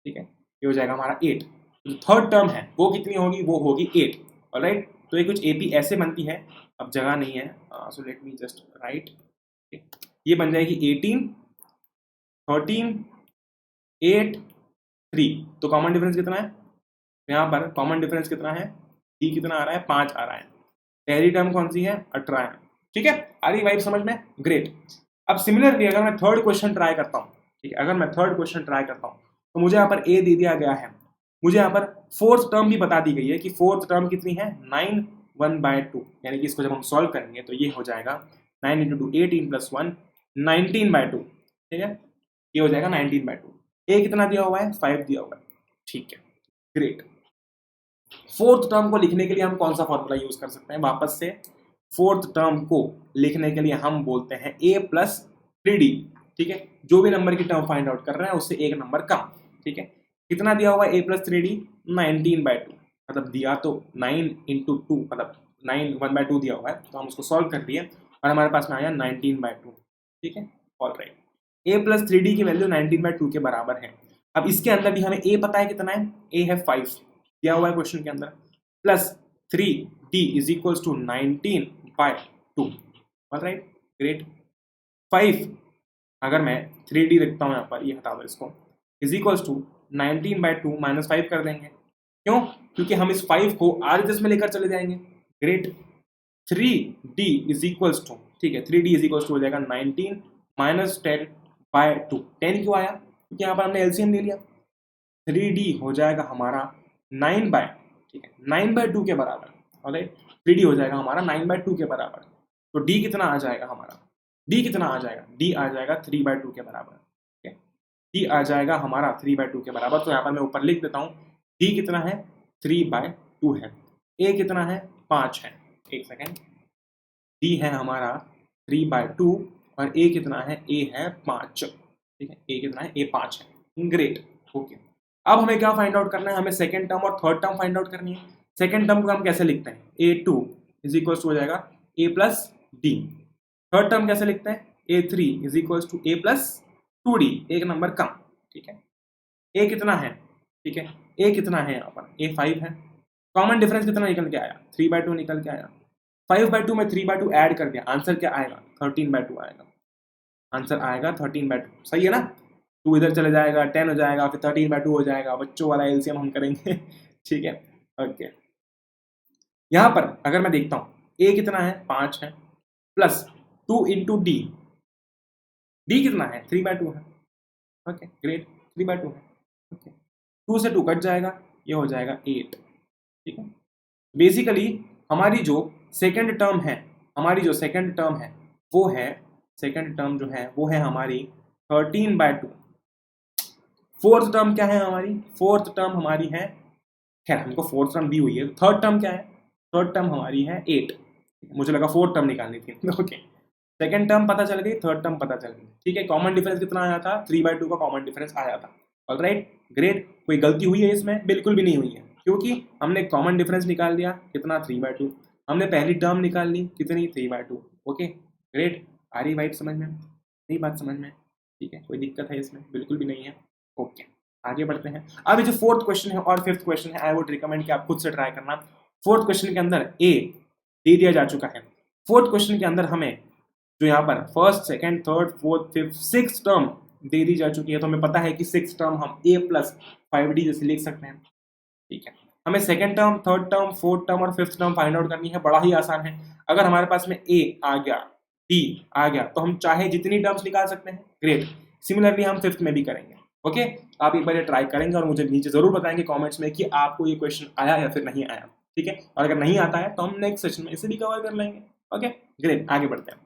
ठीक है, ये हो जाएगा हमारा 8। जो थर्ड टर्म है वो कितनी होगी? वो होगी 8। ऑलराइट, तो ये कुछ AP ऐसे बनती है, अब जगह नहीं है, so let me just right, ये बन जाएगी 18 13 8 3। तो कॉमन डिफरेंस कितना है यहाँ पर? कॉमन डिफरेंस कितना है? d कितना आ रहा है? 5 आ रहा है। पहली टर्म कौन सी है? 18 है, ठीक है। आ रही वाइब समझ में? ग्रेट। अब सिमिलरली अगर मैं थर्ड क्वेश्चन ट्राई करता हूँ, ठीक है, अगर मैं थर्ड क्वेश्चन ट्राई करता हूँ तो मुझे यहाँ पर a दे दिया गया है, मुझे यहाँ पर फोर्थ टर्म भी बता दी गई है कि फोर्थ टर्म कितनी है? 9 1/2, यानी कि इसको जब हम सॉल्व करेंगे तो ये हो जाएगा 9 × 2 18 + 1 19/2, ठीक है, ये हो जाएगा 19/2। a कितना दिया हुआ है? 5 दिया हुआ है, ठीक है, ग्रेट। फोर्थ टर्म को लिखने के लिए हम कौन सा फॉर्मूला यूज कर सकते हैं? वापस से फोर्थ टर्म को लिखने के लिए हम बोलते हैं a + 3d, ठीक है, जो भी नंबर की टर्म फाइंड आउट कर रहे हैं उससे एक नंबर कम, ठीक है। कितना दिया हुआ है? a + 3d 19/2, मतलब दिया तो 9 × 2 मतलब 9 1/2 दिया हुआ है, तो हम उसको सॉल्व कर लिए और हमारे पास में आया 19/2, ठीक है। ऑलराइट, a + 3d की वैल्यू 19/2 के बराबर है। अब इसके अंदर भी हमें a पता है कितना है? a है 5 दिया हुआ है क्वेश्चन के अंदर, plus 3d is equal to 19/2। Alright, great. 5 अगर मैं 3d लिखता हूँ यहाँ पर, ये हटा दो इसको, इज इक्वल टू 19/2 -5 कर देंगे। क्यों? क्योंकि हम इस 5 को आर में लेकर चले जाएंगे। Great. 3d is equal to, ठीक है, 3d इज इक्वल टू हो जाएगा 19 - 10/2। 10 क्यों आया? क्योंकि यहाँ पर हमने एलसीएम ले लिया। 3d हो जाएगा हमारा 9/2 के बराबर। ऑलराइट, 3d हो जाएगा हमारा 9/2 के बराबर। तो d कितना आ जाएगा हमारा? d कितना आ जाएगा? d आ जाएगा 3/2 के बराबर, ठीक है, d आ जाएगा हमारा 3/2 के बराबर। तो यहाँ पर मैं ऊपर लिख देता हूँ, d कितना है? 3/2 है। a कितना है? 5 है। एक सेकेंड, d है हमारा 3/2 और a कितना है? a है 5, ठीक है, a कितना है? a 5 है। Great, okay. अब हमें क्या फाइंड आउट करना है? हमें सेकेंड टर्म और थर्ड टर्म फाइंड आउट करनी है। सेकेंड टर्म को हम कैसे लिखते हैं? a2 इज इक्वल टू हो जाएगा a + d। थर्ड टर्म कैसे लिखते हैं? a3 is equal to a + 2d, एक नंबर कम, ठीक है। a कितना है? ठीक है, a कितना है यहाँ पर? a 5 है। कॉमन डिफरेंस कितना निकल के आया? 3/2 निकल के आया। 5/2 में 3/2 ऐड कर दिया, आंसर क्या आएगा? 13/2 आएगा। आंसर आएगा 13/2, सही है ना? 2 इधर चले जाएगा, 10 हो जाएगा, फिर 13/2 हो जाएगा। बच्चों वाला एलसीएम हम करेंगे ठीक है, ओके। यहाँ पर अगर मैं देखता हूँ ए कितना है 5 है, प्लस 2 इंटू डी, डी कितना है 3/2 है, ओके ग्रेट, 3/2 है, ओके। 2 से 2 कट जाएगा, ये हो जाएगा 8, ठीक है। बेसिकली हमारी जो सेकंड टर्म है, हमारी जो सेकंड टर्म है वो है, सेकंड टर्म जो है वो है हमारी 13/2। फोर्थ टर्म क्या है हमारी, फोर्थ टर्म हमारी है, खैर हमको फोर्थ टर्म दी हुई है, थर्ड टर्म क्या है, थर्ड टर्म हमारी है 8, मुझे लगा फोर्थ टर्म निकालनी थी, ओके। सेकंड टर्म पता चल गई, थर्ड टर्म पता चल गई, ठीक है। कॉमन डिफरेंस कितना आया था, 3/2 का कॉमन डिफरेंस आया था, ऑलराइट ग्रेट। कोई गलती हुई है इसमें, बिल्कुल भी नहीं हुई है, क्योंकि हमने कॉमन डिफरेंस निकाल दिया कितना 3/2, हमने पहली टर्म निकाल ली कितनी 3/2, ओके ग्रेट। आ रही वाइब समझ में, सही बात समझ में, ठीक है, कोई दिक्कत है इसमें, बिल्कुल भी नहीं है, ओके। आगे बढ़ते हैं। अब ये जो फोर्थ क्वेश्चन है और फिफ्थ क्वेश्चन है, आई वुड रिकमेंड कि आप खुद से ट्राई करना। फोर्थ क्वेश्चन के अंदर ए दे दिया जा चुका है, फोर्थ क्वेश्चन के अंदर हमें जो यहाँ पर first second third fourth fifth six term दे दी जा चुकी है, तो हमें पता है कि सिक्स टर्म हम a प्लस 5d जैसे लिख सकते हैं, ठीक है। हमें second term, third term, fourth term और फिफ्थ टर्म फाइंड आउट करनी है, बड़ा ही आसान है। अगर हमारे पास में a आ गया, d आ गया, तो हम चाहे जितनी टर्म्स निकाल सकते हैं, ग्रेट। सिमिलरली हम फिफ्थ में भी करेंगे, ओके। आप एक बार ये ट्राई करेंगे और मुझे नीचे जरूर बताएंगे कॉमेंट्स में कि आपको ये क्वेश्चन आया या फिर नहीं आया, ठीक है। और अगर नहीं आता है तो हम नेक्स्ट सेशन में इसे भी कवर कर लेंगे, ओके ग्रेट। आगे बढ़ते हैं।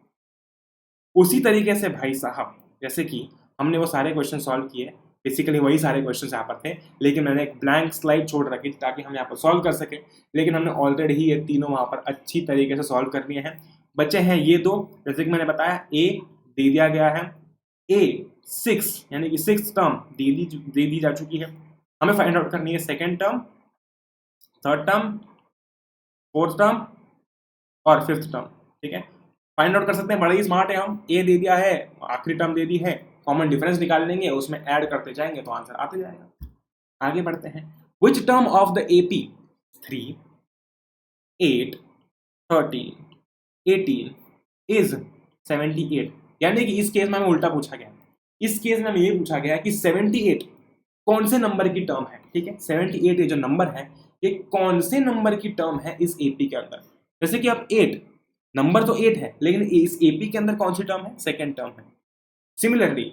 उसी तरीके से भाई साहब, जैसे कि हमने वो सारे क्वेश्चन सॉल्व किए, बेसिकली वही सारे क्वेश्चन यहाँ पर थे, लेकिन मैंने एक ब्लैंक स्लाइड छोड़ रखी थी ताकि हम यहाँ पर सॉल्व कर सके, लेकिन हमने ऑलरेडी ही ये तीनों वहाँ पर अच्छी तरीके से सॉल्व कर लिए हैं। बच्चे हैं ये दो, जैसे कि मैंने बताया ए दे दिया गया है, ए 6 यानी कि सिक्स टर्म दे दी जा चुकी है, हमें फाइंड आउट करनी है second term, third term, fourth term और फिफ्थ टर्म, ठीक है। फाइंड आउट कर सकते हैं, बड़ा ही स्मार्ट है हम, ए दे दिया है, आखिरी टर्म दे दी है, कॉमन डिफरेंस निकाल लेंगे, उसमें ऐड करते जाएंगे तो आंसर आते जाएगा। आगे बढ़ते हैं। Which term of the AP 3, 8, 13, 18 is 78, यानी कि इस केस में हमें उल्टा पूछा गया, इस केस में हमें ये पूछा गया कि 78 कौन से नंबर की टर्म है, ठीक है। 78 ये जो नंबर है ये कौन से नंबर की टर्म है इस एपी के अंदर। जैसे कि अब 8 नंबर तो 8 है, लेकिन इस एपी के अंदर कौन सी टर्म है, सेकेंड टर्म है। सिमिलरली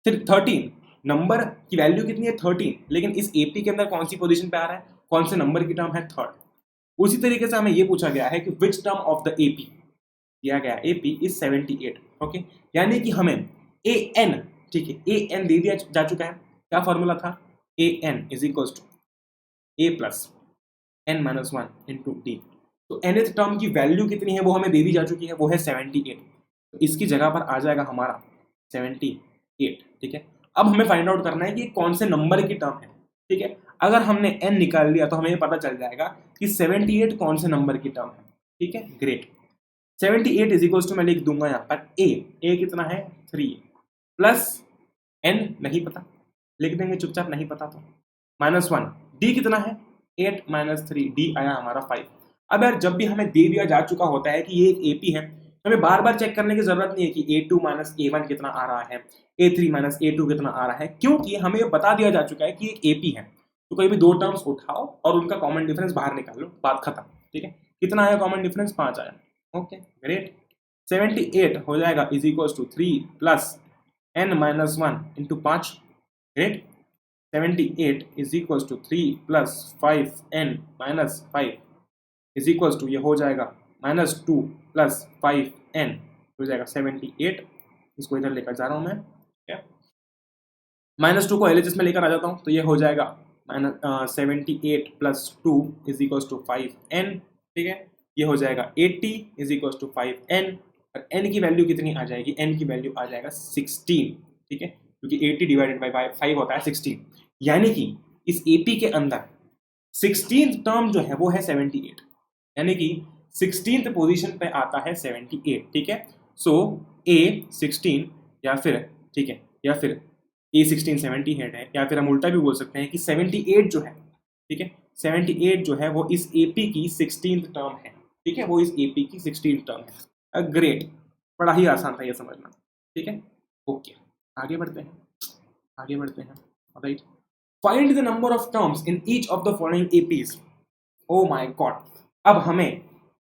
फिर 13 नंबर की वैल्यू कितनी है 13, लेकिन इस एपी के अंदर कौन सी पोजीशन पे आ रहा है, कौन से नंबर की टर्म है, थर्ड। उसी तरीके से हमें ये पूछा गया है कि which term of the AP, दिया गया एपी इज 78, ओके। यानी कि हमें ए एन, ठीक है, ए एन दे दिया जा चुका है, क्या फॉर्मूला था, a n is equals to a plus n minus 1 into d. तो nth टर्म की वैल्यू कितनी है वो हमें दे दी जा चुकी है, वो है 78, तो इसकी जगह पर आ जाएगा हमारा 78, ठीक है। अब हमें फाइंड आउट करना है कि कौन से नंबर की टर्म है, ठीक है। अगर हमने n निकाल लिया तो हमें पता चल जाएगा कि 78 कौन से नंबर की टर्म है, ठीक है ग्रेट। 78 इज इक्वल्स टू मैं लिख दूंगा यहाँ पर ए कितना है 3 प्लस n नहीं पता, लिख देंगे चुपचाप, नहीं पता तो -1, d कितना है 8 माइनस 3, डी आया हमारा 5। अब यार जब भी हमें दे दिया जा चुका होता है कि ये एक एपी है, तो हमें बार बार चेक करने की जरूरत नहीं है कि a2 माइनस a1 कितना आ रहा है, a3 माइनस a2 कितना आ रहा है, क्योंकि हमें बता दिया जा चुका है कि एक एपी है। तो कोई भी दो टर्म्स उठाओ और उनका कॉमन डिफरेंस बाहर निकाल लो, बात खत्म, ठीक है। कितना आया कॉमन डिफरेंस, 5 आया, ओके ग्रेट। 78 हो जाएगा is equal to 3 plus n minus 1 into 5, great. 78 is equal to 3 plus 5n minus 5 is equal to, ये हो जाएगा -2 प्लस 5n हो जाएगा 78। इसको इधर लेकर जा रहा हूँ मैं, -2 को एलएचएस में लेकर आ जाता हूँ, तो ये हो जाएगा 78 plus 2 is equal to 5n, ठीक है। ये हो जाएगा 80 इज इक्वल टू 5n, और n की वैल्यू कितनी आ जाएगी, n की वैल्यू आ जाएगा 16, ठीक है, क्योंकि 80 डिवाइडेड बाई 5 होता है 16, यानी कि इस एपी के अंदर 16th टर्म जो है वो है 78, यानी कि 16th पोजीशन पे आता है 78, ठीक है। सो A16 या फिर, ठीक है, या फिर A16 78 है, या फिर हम उल्टा भी बोल सकते हैं कि 78 जो है, ठीक है, 78 जो है वो इस AP की 16th टर्म है, ठीक है, वो इस AP की 16th टर्म है। ग्रेट, बड़ा ही आसान था ये समझना, ठीक है, ओके। आगे बढ़ते हैं, आगे बढ़ते हैं, right. Find the number of terms in each of the following APs. Oh my God, अब हमें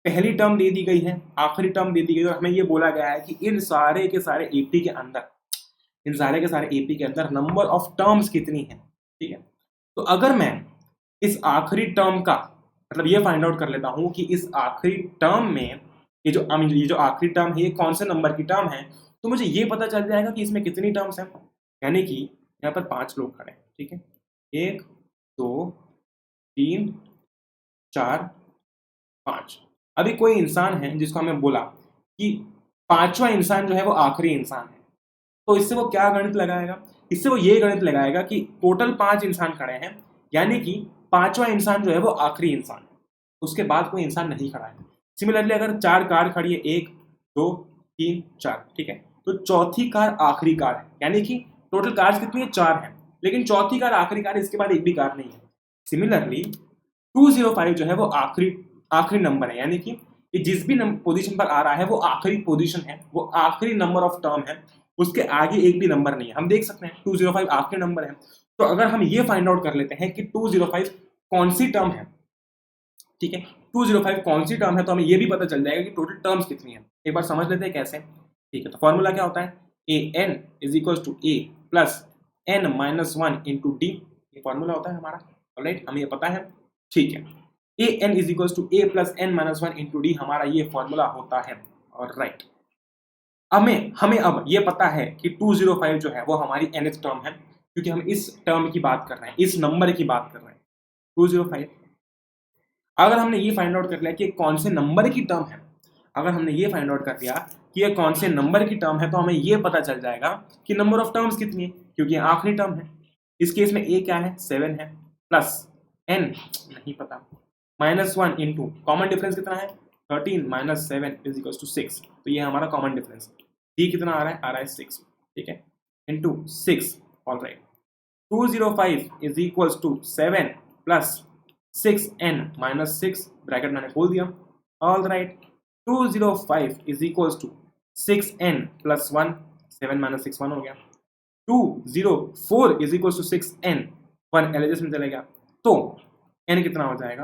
पहली टर्म दे दी गई है, आखिरी टर्म दे दी गई है और हमें ये बोला गया है कि इन सारे के सारे एपी के अंदर, इन सारे के सारे एपी के अंदर नंबर ऑफ टर्म्स कितनी है। ठीक है, तो अगर मैं इस आखिरी टर्म का मतलब ये फाइंड आउट कर लेता हूं कि इस आखिरी टर्म में ये जो आखिरी टर्म है ये कौन से नंबर की टर्म है, तो मुझे ये पता चल जाएगा कि इसमें कितनी टर्म्स हैं। यानी कि यहाँ पर 5 लोग खड़े हैं, ठीक है, 1 2 3 4 5। अभी कोई इंसान है जिसको हमें बोला कि 5वां इंसान जो है वो आखिरी इंसान है, तो इससे वो क्या गणित लगाएगा, इससे वो ये गणित लगाएगा कि टोटल 5 इंसान खड़े हैं, यानी कि 5वां इंसान जो है वो आखिरी इंसान है, उसके बाद कोई इंसान नहीं खड़ा है। सिमिलरली अगर 4 कार खड़ी है, 1 2 3 4, ठीक है, तो चौथी कार आखिरी कार है, यानी कि टोटल कार्स कितनी है, 4 है, लेकिन चौथी कार आखिरी कार है, इसके बाद एक भी कार नहीं है। सिमिलरली 205 जो है वो आखिरी नंबर है, यानी कि जिस भी पोजीशन पर आ रहा है वो आखिरी पोजीशन है, वो आखिरी नंबर ऑफ टर्म है, उसके आगे एक भी नंबर नहीं है। हम देख सकते हैं 205 आखिरी नंबर है, तो अगर हम ये फाइंड आउट कर लेते हैं कि 205 कौन सी टर्म है, ठीक है, 205 कौन सी टर्म है, तो हमें ये भी पता चल जाएगा कि टोटल टर्म्स कितनी है। एक बार समझ लेते हैं कैसे। ठीक है, तो फॉर्मूला क्या होता है, a n is equal to a plus n minus 1 into d, ये फॉर्मूला होता है हमारा। ऑलराइट, हमें ये पता है। ठीक है, a n is equal to a plus n minus 1 into d, हमारा ये फॉर्मूला होता है। ऑलराइट, हमें अब ये पता है कि 205 जो है वो हमारी nth टर्म है, क्योंकि हम इस टर्म की बात कर रहे हैं, इस नंबर की बात कर रहे हैं 205। अगर हमने ये फाइंड आउट कर लिया कि कौन से नंबर की टर्म है, अगर हमने ये फाइंड आउट कर लिया कि ये कौन से नंबर की टर्म है, तो हमें ये पता चल जाएगा कि नंबर ऑफ टर्म्स कितनी है, क्योंकि आखिरी टर्म है। इस केस में ए क्या है, 7 है, प्लस एन नहीं पता, माइनस 1 इंटू कॉमन डिफरेंस कितना है, 13 माइनस 7 इज इक्वल टू 6, तो ये हमारा कॉमन डिफरेंस है। डी कितना आ रहा है 6, ठीक है, into 6। Alright, 205 is equal to 7 plus 6n minus 6, bracket मैंने खोल दिया। All right, 205 is equal to 6n plus 1, 7 minus 6 1 हो गया। 204 is equal to 6n, 1 LHS में चले गया, तो n कितना हो जाएगा,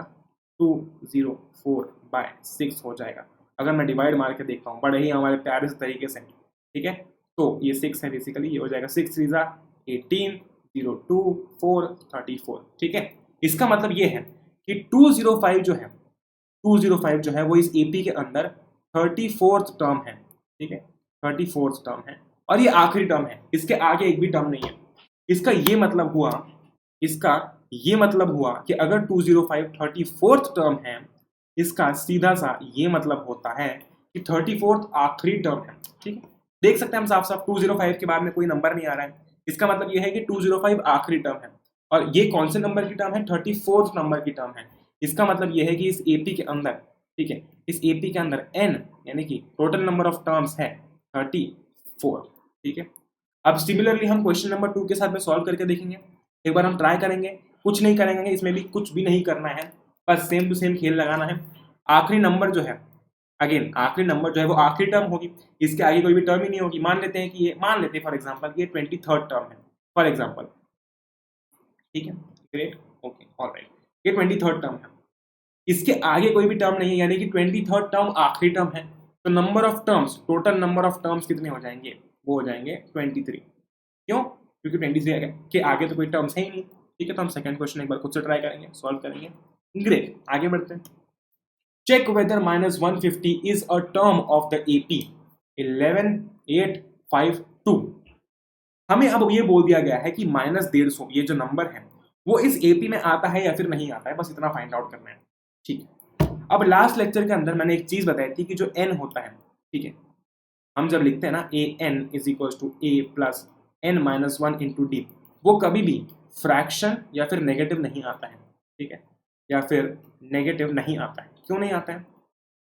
204 बाय 6 हो जाएगा। अगर मैं डिवाइड मार के देखता हूँ बड़े ही हमारे प्यारे से तरीके से, ठीक है, तो ये 6 है, बेसिकली ये हो जाएगा 6 3 18, 0 2 4 34, ठीक है। इसका मतलब ये है कि 205 जो है, 205 जो है वो इस एपी के अंदर 34th टर्म है, ठीक है, 34th टर्म है, और ये आखिरी टर्म है, इसके आगे एक भी टर्म नहीं है। इसका ये मतलब हुआ कि अगर 205 34th टर्म है, इसका सीधा सा ये मतलब होता है कि 34th आखिरी टर्म है, ठीक है। देख सकते हैं हम साफ साफ 205 के बाद में कोई नंबर नहीं आ रहा है, इसका मतलब ये है कि 205 आखिरी टर्म है, और ये कौन से नंबर की टर्म है, 34th नंबर की टर्म है। इसका मतलब ये है कि इस एपी के अंदर, ठीक है, इस एपी के अंदर n यानी कि टोटल नंबर ऑफ टर्म्स है 34, ठीक है। अब सिमिलरली हम क्वेश्चन नंबर 2 के साथ में सॉल्व करके देखेंगे। एक बार हम ट्राई करेंगे, कुछ नहीं करेंगे, इसमें भी कुछ भी नहीं करना है, बस सेम टू सेम खेल लगाना है। आखिरी नंबर जो है, अगेन आखिरी नंबर जो है वो आखिरी टर्म होगी, इसके आगे कोई भी टर्म ही नहीं होगी। मान लेते हैं फॉर एग्जांपल ये 23rd टर्म है फॉर एग्जांपल, ठीक है, ग्रेट, ओके, ऑलराइट, ये 23rd टर्म है, इसके आगे कोई भी टर्म नहीं है, यानी कि 23rd टर्म आखिरी टर्म है, तो number of terms, total number of terms कितने हो जाएंगे, वो हो जाएंगे 23। क्यों, क्योंकि 23 के आगे तो कोई टर्म्स है ही नहीं, ठीक है। तो हम सेकंड क्वेश्चन एक बार खुद से ट्राई करेंगे, सॉल्व करेंगे। ग्रेट, आगे बढ़ते हैं। Check whether -150 is a term of the AP 11852। हमें अब ये बोल दिया गया है कि -150 ये जो नंबर है वो इस एपी में आता है या फिर नहीं आता है, बस इतना फाइंड आउट करना है, ठीक है। अब लास्ट लेक्चर के अंदर मैंने एक चीज बताई थी कि जो n होता है, ठीक है, हम जब लिखते हैं ना a n is equal to a plus n minus 1 into d, वो कभी भी फ्रैक्शन या फिर नेगेटिव नहीं आता है, ठीक है, या फिर नेगेटिव नहीं आता है। क्यों नहीं आता है,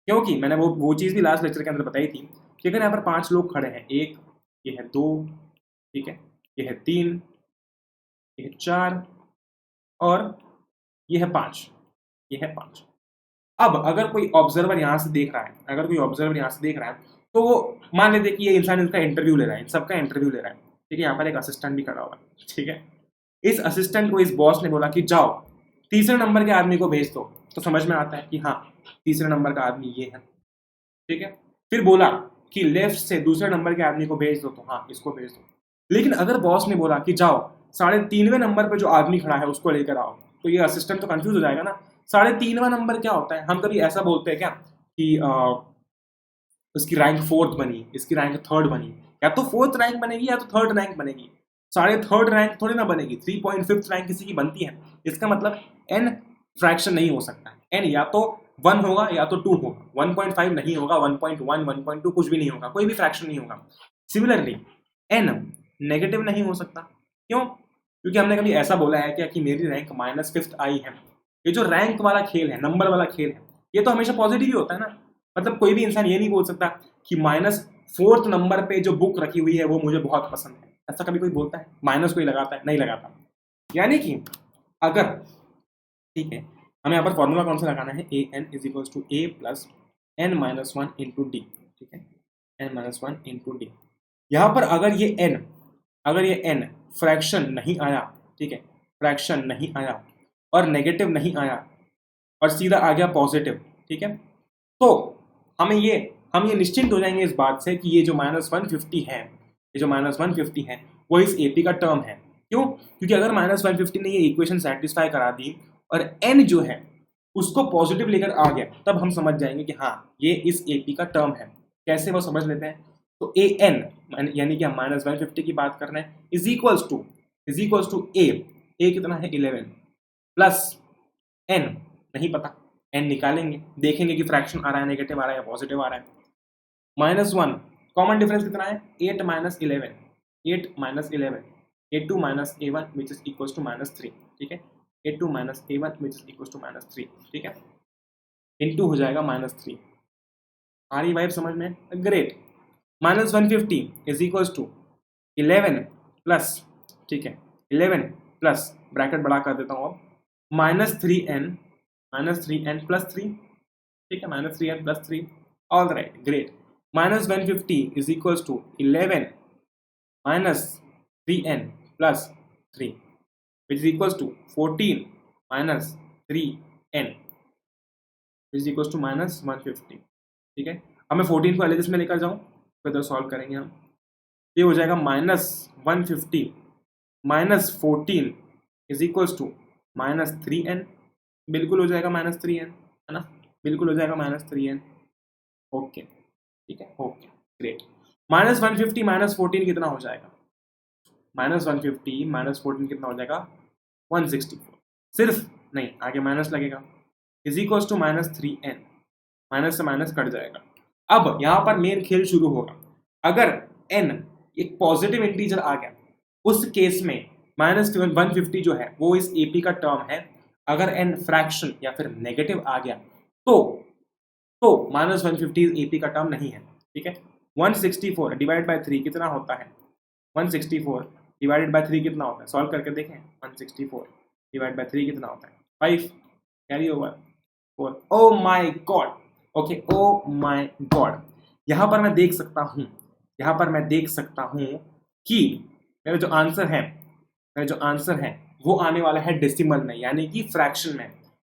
क्योंकि मैंने वो चीज़ भी लास्ट लेक्चर के अंदर बताई थी कि अगर यहाँ पर 5 लोग खड़े हैं, 1, ये है 2, ठीक है, ये है 3, ये है 4 और ये है 5, ये है 5। अब अगर कोई ऑब्जर्वर यहाँ से देख रहा है, तो वो मान लेते कि ये इंसान इनका इंटरव्यू ले रहा है, इन सबका इंटरव्यू ले रहा है, ठीक है, यहाँ पर एक असिस्टेंट भी खड़ा हुआ है, ठीक है। इस असिस्टेंट को इस बॉस ने बोला कि जाओ तीसरे नंबर के आदमी को भेज दो, तो समझ में आता है कि हाँ तीसरे नंबर का आदमी ये है, ठीक है। फिर बोला कि लेफ्ट से दूसरे नंबर के आदमी को भेज दो, तो हाँ इसको भेज दो। लेकिन अगर बॉस ने बोला कि जाओ 3.5वें नंबर पे जो आदमी खड़ा है उसको लेकर आओ, तो ये असिस्टेंट तो कंफ्यूज हो जाएगा ना। 3.5वां नंबर क्या होता है? हम कभी ऐसा बोलते हैं क्या कि इसकी रैंक 4th बनी, इसकी रैंक 3rd बनी, या तो 4th रैंक बनेगी या तो 3rd रैंक बनेगी, 3.5 रैंक थोड़ी ना बनेगी। 3.5 रैंक किसी की बनती है। इसका मतलब n फ्रैक्शन नहीं हो सकता, n या तो 1 होगा या तो 2 होगा, 1.5 नहीं होगा, 1.1 1.2 कुछ भी नहीं होगा, कोई भी फ्रैक्शन नहीं होगा। सिमिलरली n नेगेटिव नहीं हो सकता। क्यों? क्योंकि हमने कभी ऐसा बोला है क्या कि मेरी रैंक -5th आई है। ये जो रैंक वाला खेल है, नंबर वाला खेल है, ये तो हमेशा पॉजिटिव ही होता है ना। मतलब कोई भी इंसान ये नहीं बोल सकता कि -4th नंबर पे जो बुक रखी हुई है वो मुझे बहुत पसंद है। ऐसा कभी कोई बोलता है? माइनस कोई लगाता है? नहीं लगाता। यानी कि अगर, ठीक है, हमें यहाँ पर फॉर्मूला कौन सा लगाना है? an is equal to a plus n minus 1 into d, ठीक है, n माइनस 1 इंटू डी। यहाँ पर अगर ये n फ्रैक्शन नहीं आया, ठीक है, फ्रैक्शन नहीं आया और नेगेटिव नहीं आया और सीधा आ गया पॉजिटिव, ठीक है, तो हम ये निश्चिंत हो जाएंगे इस बात से कि ये जो -150 है, ये जो -150 है वो इस एपी का टर्म है। क्यों? क्योंकि अगर -150 ने ये इक्वेशन सेटिस्फाई करा दी और n जो है उसको पॉजिटिव लेकर आ गया, तब हम समझ जाएंगे कि हाँ ये इस एपी का टर्म है। कैसे वो समझ लेते हैं? तो an यानी कि हम -150 की बात कर रहे हैं इज इक्वल्स टू a कितना है? 11 प्लस n नहीं पता, n निकालेंगे, देखेंगे कि फ्रैक्शन आ रहा है, नेगेटिव आ रहा है या पॉजिटिव आ रहा है। -1 कॉमन डिफरेंस कितना है? 8 minus 11 a2 minus a1 which is equal to -3, ठीक है, a2 minus a1 which is equal to -3, ठीक है, इनटू हो जाएगा -3। आ रही वाइब समझ में? Great. -150 is equal to 11 plus, ठीक है, 11 प्लस ब्रैकेट बड़ा कर देता हूँ अब, -3n प्लस 3, ठीक है, -3n plus 3, all right, great. -150 is equal to 11 minus 3n plus 3 which is equal to 14 minus 3n is equal to -150, ठीक है। अब मैं 14 को एलएचएस में लेकर जाऊँ, फिर सॉल्व करेंगे हम। ये हो जाएगा -150 minus 14 is equal to -3n, बिल्कुल हो जाएगा -3n, है ना, बिल्कुल हो जाएगा -3n। ओके, ठीक है, ओके, ग्रेट। -150 माइनस 14 कितना हो जाएगा? -150 माइनस 14 कितना हो जाएगा? 164। सिर्फ नहीं, आगे माइनस लगेगा, is equal to -3n, minus से माइनस कट जाएगा। अब यहाँ पर मेन खेल शुरू होगा। अगर n एक पॉजिटिव इंटीजर आ गया, उस केस में -150 जो है वो इस एपी का टर्म है। अगर n फ्रैक्शन या फिर नेगेटिव आ गया तो -150 एपी का टर्म नहीं है, ठीक है। 164 डिवाइड बाय 3 कितना होता है? 164 डिवाइडेड बाय 3 कितना होता है? सॉल्व करके देखें। 164 डिवाइड बाय 3 कितना होता है? 5, carry over 4। Oh my God, okay, oh my God. यहाँ पर मैं देख सकता हूँ कि मेरा जो आंसर है वो आने वाला है डेसिमल में, यानी कि फ्रैक्शन में।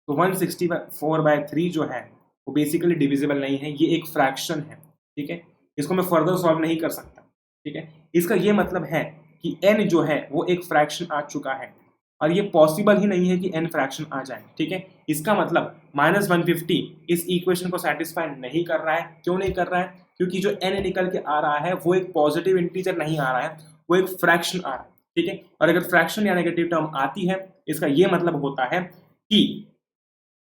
तो 164/3 जो है वो बेसिकली डिविजिबल नहीं है, ये एक फ्रैक्शन है, ठीक है। इसको मैं फर्दर सॉल्व नहीं कर सकता, ठीक है। इसका ये मतलब है कि n जो है वो एक फ्रैक्शन आ चुका है और ये पॉसिबल ही नहीं है कि n फ्रैक्शन आ जाए, ठीक है। इसका मतलब -150 इस इक्वेशन को सेटिस्फाई नहीं कर रहा है। क्यों नहीं कर रहा है? क्योंकि जो n निकल के आ रहा है वो एक पॉजिटिव इंटीजर नहीं आ रहा है, वो एक फ्रैक्शन आ रहा है, ठीक है। और अगर फ्रैक्शन या नेगेटिव टर्म आती है, इसका ये मतलब होता है कि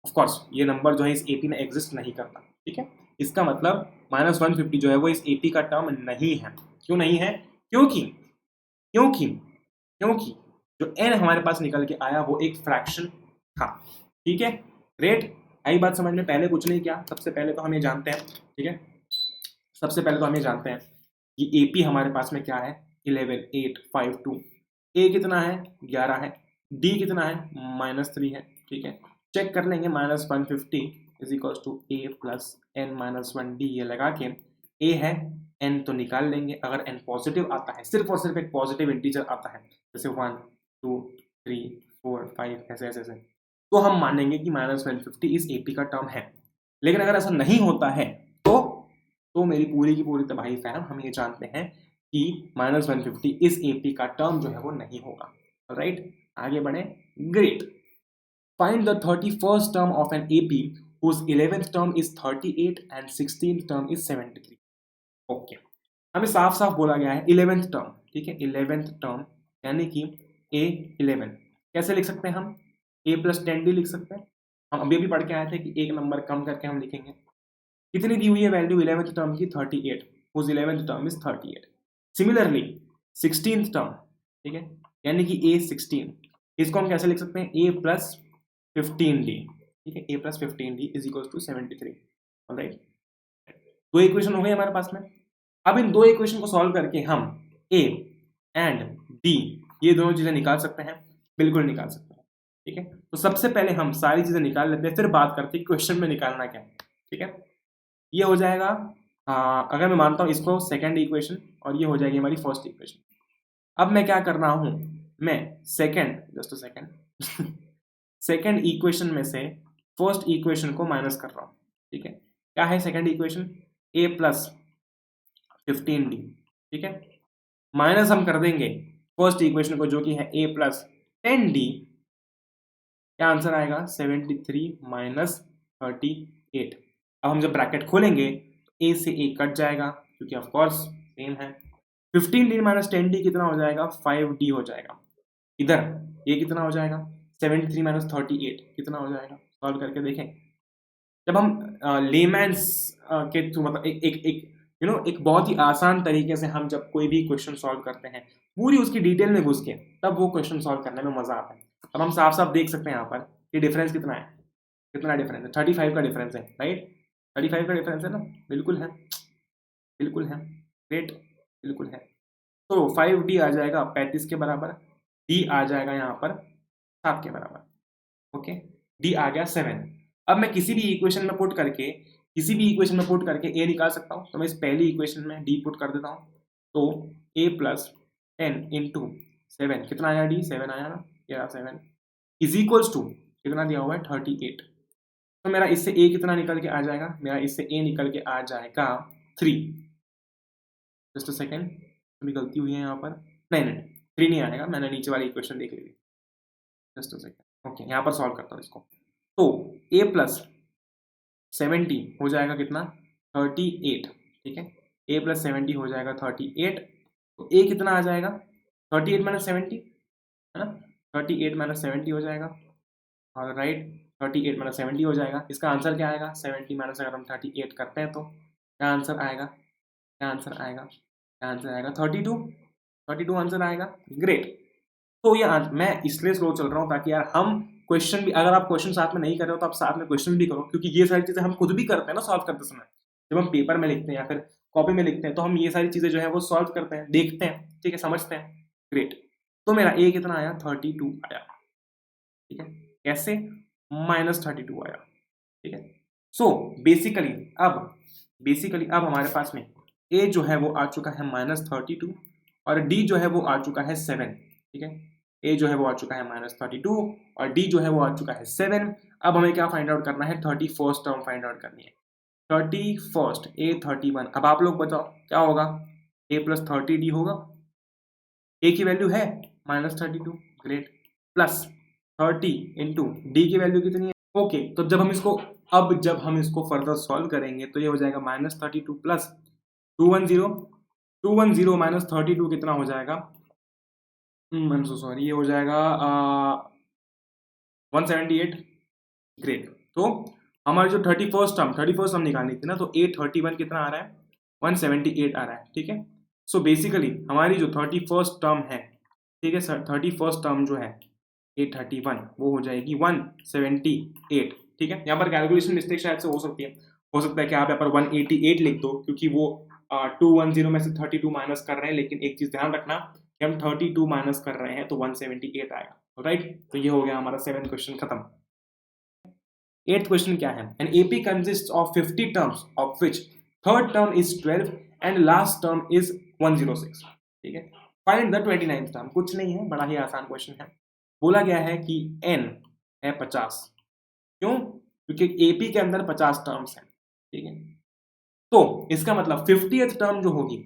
ऑफ कोर्स ये नंबर जो है इस एपी में एग्जिस्ट नहीं करता, ठीक है। इसका मतलब -150 जो है वो इस एपी का टर्म नहीं है। क्यों नहीं है? क्योंकि जो n हमारे पास निकल के आया वो एक फ्रैक्शन था, ठीक है। ग्रेट, आई बात समझ में? पहले कुछ नहीं किया, सबसे पहले तो हम ये जानते हैं, ठीक है, सबसे पहले तो हम ये जानते हैं कि एपी हमारे पास में क्या है? 11 8 5 2। ए कितना है? 11 है। डी कितना है? -3 है, ठीक है। चेक कर लेंगे, -150 is equal to a plus n minus 1 d. ये लगा के a है, n तो निकाल लेंगे। अगर n पॉजिटिव आता है, सिर्फ और सिर्फ एक पॉजिटिव इंटीजर आता है, जैसे 1 2 3 4 5 ऐसे ऐसे ऐसे, तो हम मानेंगे कि -150 इस एपी का टर्म है। लेकिन अगर ऐसा नहीं होता है तो मेरी पूरी की पूरी तबाही फैम, हम ये जानते हैं कि -150 इस एपी का टर्म जो है वो नहीं होगा। राइट, आगे बढ़े। Great. Find the 31st term of an AP whose 11th term is 38 and 16th term is 73। Okay, हमें साफ साफ बोला गया है 11th टर्म, ठीक है, 11th टर्म यानी कि A11 कैसे लिख सकते हैं हम? A प्लस 10D लिख सकते हैं। हम अभी अभी पढ़ के आए थे कि एक नंबर कम करके हम लिखेंगे। कितनी दी हुई है वैल्यू 11th टर्म की? 38, whose 11th term is 38। Similarly 16th term, ठीक है, यानी कि A16, इसको हम कैसे लिख सकते हैं? A प्लस 15D, ठीक है, A plus 15D is equal to 73। Alright, दो इक्वेशन हो गई हमारे पास में। अब इन दो इक्वेशन को सॉल्व करके हम A एंड D ये दोनों चीजें निकाल सकते हैं, बिल्कुल निकाल सकते हैं। ठीक है, तो सबसे पहले हम सारी चीजें निकाल लेते हैं, फिर बात करते हैं क्वेश्चन में निकालना क्या है। ठीक है, ये हो जाएगा अगर मैं मानता हूं इसको सेकंड इक्वेशन, और ये हो जाएगी हमारी फर्स्ट इक्वेशन। अब मैं क्या कर रहा हूं, मैं सेकंड इक्वेशन में से फर्स्ट इक्वेशन को माइनस कर रहा हूं। ठीक है, क्या है second equation? A plus 15D, ठीक है, माइनस हम कर देंगे फर्स्ट इक्वेशन को जो कि है A प्लस 10D। क्या आंसर आएगा? 73 माइनस 38। अब हम जब ब्रैकेट खोलेंगे A से A कट जाएगा क्योंकि ऑफ कोर्स सेम है। 15D माइनस 10D कितना हो जाएगा? 5D हो जाएगा। इधर ये कितना हो जाएगा? 73 माइनस 38 कितना हो जाएगा? सॉल्व करके देखें। जब हम लेमैन्स के थ्रू, मतलब एक बहुत ही आसान तरीके से हम जब कोई भी क्वेश्चन सॉल्व करते हैं, पूरी उसकी डिटेल में घुस के, तब वो क्वेश्चन सॉल्व करने में मजा आता है। अब हम साफ साफ देख सकते हैं यहाँ पर कि डिफरेंस कितना है, कितना डिफरेंस है? 35 का डिफरेंस है, राइट? 35 का डिफरेंस है ना? बिल्कुल है, बिल्कुल है, ग्रेट, बिल्कुल है। तो 5D आ जाएगा 35 के बराबर, D आ जाएगा यहाँ पर 7 के बराबर। ओके, D आ गया 7। अब मैं किसी भी इक्वेशन में पुट करके A निकाल सकता हूँ। तो मैं इस पहली इक्वेशन में D पुट कर देता हूँ, तो A प्लस 10 इंटू 7 कितना आया? D 7 आया ना, ये रहा 7 इज इक्वल्स टू कितना दिया हुआ है? 38। तो मेरा इससे A कितना निकल के आ जाएगा? मेरा इससे A निकल के आ जाएगा 3। जस्ट अ सेकेंड, अभी गलती हुई है यहाँ पर, नहीं 3 नहीं आएगा, मैंने नीचे वाली इक्वेशन देख ली। जस्ट अ सेकेंड, ओके, यहाँ पर सॉल्व करता हूँ इसको। तो A प्लस 70 हो जाएगा कितना? 38, ठीक है, A प्लस 70 हो जाएगा 38। तो A कितना आ जाएगा? 38 माइनस 70 है ना, 38 माइनस 70 हो जाएगा। और राइट, 38 माइनस 70 हो जाएगा। इसका आंसर क्या आएगा? 70 माइनस अगर हम 38 करते हैं तो क्या आंसर आएगा? क्या आंसर आएगा? क्या आंसर आएगा? 32 आंसर आएगा। ग्रेट। तो ये मैं इसलिए स्लो चल रहा हूँ ताकि यार हम क्वेश्चन भी, अगर आप क्वेश्चन साथ में नहीं कर रहे हो तो आप साथ में क्वेश्चन भी करो, क्योंकि ये सारी चीजें हम खुद भी करते हैं ना सॉल्व करते समय। जब हम पेपर में लिखते हैं या फिर कॉपी में लिखते हैं तो हम ये सारी चीजें जो है वो सॉल्व करते हैं, देखते हैं, ठीक है, समझते हैं। ग्रेट। तो मेरा A कितना आया? 32 आया। ठीक है, कैसे? -32 आया। ठीक है, सो बेसिकली अब हमारे पास में A जो है वो आ चुका है -32 और D जो है वो आ चुका है 7। ठीक है, A जो है वो आ चुका है -32 और D जो है वो आ चुका है 7। अब हमें क्या फाइंड आउट करना है? 31st टर्म फाइंड आउट करनी है। 31st A31। अब आप लोग बताओ क्या होगा? A प्लस 30D होगा। A की वैल्यू है -32, ग्रेट, प्लस 30 इंटू D की वैल्यू कितनी है? ओके, तो जब हम इसको फर्दर सॉल्व करेंगे तो ये हो जाएगा -32 प्लस 210 माइनस 32 कितना हो जाएगा? आई एम सो सॉरी, ये हो जाएगा 178। ग्रेट। तो हमारी जो 31st टर्म निकालनी थी ना, तो A31 कितना आ रहा है? 178 आ रहा है। ठीक है, सो बेसिकली हमारी जो 31st टर्म है, ठीक है सर, 31st टर्म जो है A31 वो हो जाएगी 178। ठीक है, यहाँ पर कैलकुलेशन मिस्टेक शायद से हो सकती है, हो सकता है कि आप यहाँ पर 188 लिख दो क्योंकि वो 210 में से 32 माइनस कर रहे हैं, लेकिन एक चीज ध्यान रखना कि हम 32 माइनस कर रहे हैं तो 178 आएगा। राइट, तो ये हो गया हमारा 7th क्वेश्चन खत्म। 8th क्वेश्चन क्या है? An AP consist of 50 terms of which third term is 12 and last term is 106। ठीक है, फाइंड द 29th टर्म। कुछ नहीं है, बड़ा ही आसान क्वेश्चन है। बोला गया है कि n है 50। क्यों? क्योंकि एपी के अंदर 50 टर्म्स हैं, ठीक है। तो इसका मतलब 50th टर्म जो होगी,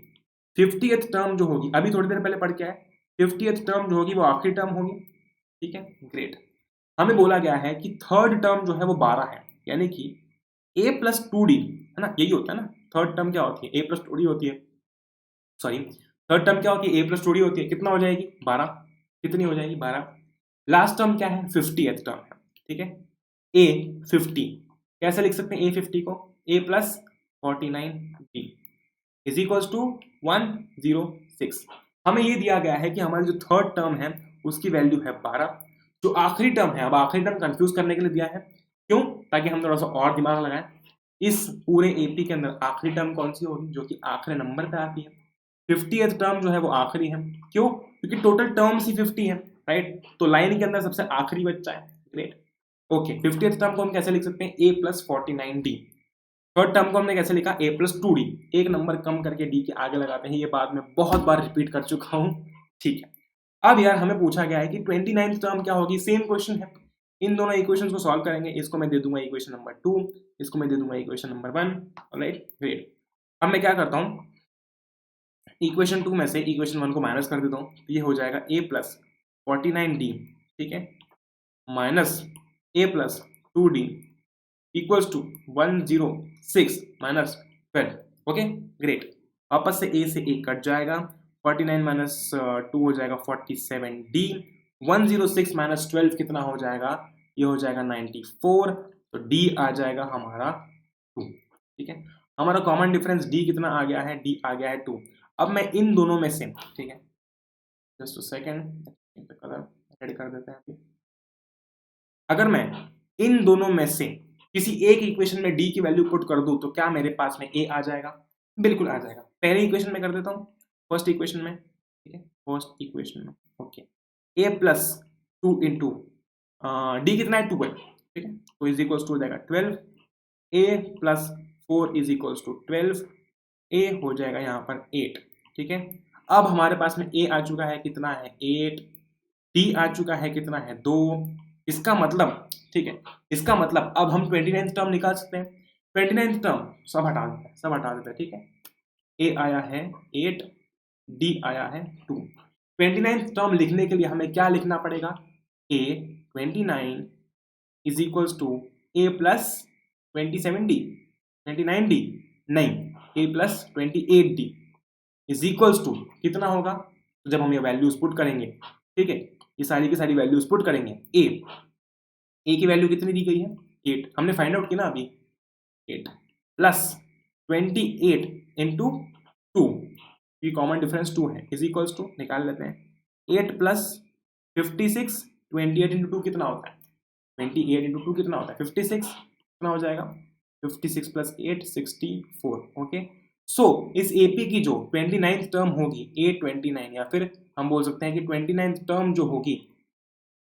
50th टर्म जो होगी, अभी थोड़ी देर पहले पढ़ के आए, 50th टर्म जो होगी वो आखिरी टर्म होगी, ठीक है। ग्रेट। हमें बोला गया है कि थर्ड टर्म जो है वो 12 है, यानी कि a प्लस 2d, है ना, यही होता है ना। थर्ड टर्म क्या होती है? a प्लस 2d होती है, सॉरी, थर्ड टर्म क्या होती है? a प्लस 2d होती है। कितना हो जाएगी? 12। कितनी हो जाएगी? 12। लास्ट टर्म क्या है? 50th टर्म है, ठीक है। a 50, कैसे लिख सकते हैं a 50 को? a plus 49b is equals to 106। हमें ये दिया गया है कि हमारी जो थर्ड टर्म है उसकी वैल्यू है 12। जो आखिरी टर्म है, अब आखिरी टर्म कंफ्यूज करने के लिए दिया है, क्यों? ताकि हम थोड़ा सा और दिमाग लगाएं। इस पूरे एपी के अंदर आखिरी टर्म कौन सी होगी? जो कि आखिरी नंबर पे आती है। 50th टर्म जो है वो आखिरी है, क्यों? क्योंकि टोटल टर्म्स ही 50 है, राइट। तो लाइन के अंदर सबसे आखिरी बच्चा है। ग्रेट। ओके, 50th टर्म को हम कैसे लिख सकते हैं? a plus 49d। Third term को हमने कैसे लिखा? a plus 2d। एक नंबर कम करके d के आगे लगाते हैं, ये बात मैं बहुत बार रिपीट कर चुका हूं, ठीक है। अब यार हमें पूछा गया है कि 29th टर्म क्या होगी? सेम क्वेश्चन है, इन दोनों इक्वेशंस को सॉल्व करेंगे। इसको मैं दे दूंगा इक्वेशन नंबर 2, इसको मैं दे दूंगा इक्वेशन नंबर 1, ऑलराइट। ग्रेट। अब मैं क्या करता हूं, इक्वेशन 2 में से इक्वेशन 1 को माइनस कर देता हूं, तो ये हो जाएगा a प्लस 49d, ठीक है, minus a plus 2d equals to 106 minus 12। Okay, great. वापस से a से a कट जाएगा, 49 माइनस 2 हो जाएगा 47d, 106 माइनस 12 कितना हो जाएगा? ये हो जाएगा 94, तो d आ जाएगा हमारा 2, ठीक है। हमारा कॉमन डिफरेंस d कितना आ गया है? d आ गया है 2। अब मैं इन दोनों में से, ठीक है, just a second, colour red कर देते हैं। अगर मैं इन दोनों में से किसी एक इक्वेशन में d की वैल्यू पुट कर दूं तो क्या मेरे पास में a आ जाएगा? बिल्कुल आ जाएगा। पहले इक्वेशन में कर देता हूं, फर्स्ट इक्वेशन में, ठीक है, फर्स्ट इक्वेशन में, okay. a plus 2 into D कितना है? 2 है, ठीक है, तो इज इक्वल्स टू हो जाएगा 12। a plus 4 is equals to 12, a हो जाएगा यहाँ पर 8, ठीक है। अब हमारे पास में a आ चुका है, कितना है? 8। d आ चुका है, कितना है? 2। इसका मतलब, ठीक है, इसका मतलब अब हम 29th टर्म निकाल सकते हैं। 29th टर्म सब हटा देते हैं, सब हटा देते हैं, ठीक है। a आया है 8, d आया है 2। 29th टर्म लिखने के लिए हमें क्या लिखना पड़ेगा? a 29 is equals to a plus 27d, 29d नहीं, a plus 28d is equals to कितना होगा? तो जब हम ये वैल्यूज पुट करेंगे, ठीक है, ये सारी की सारी वैल्यूज पुट करेंगे, a की वैल्यू कितनी दी गई है? 8, हमने फाइंड आउट किया ना अभी। 8 प्लस 28 इंटू 2, ये कॉमन डिफरेंस 2 है, इज इक्वल्स टू निकाल लेते हैं। 8 प्लस 56, 28 इंटू 2 कितना होता है? 28 इंटू 2 कितना होता है? 56। कितना हो जाएगा? 56 प्लस 8 64। ओके, सो इस एपी की जो 29th टर्म होगी A29, या फिर हम बोल सकते हैं कि 29th टर्म जो होगी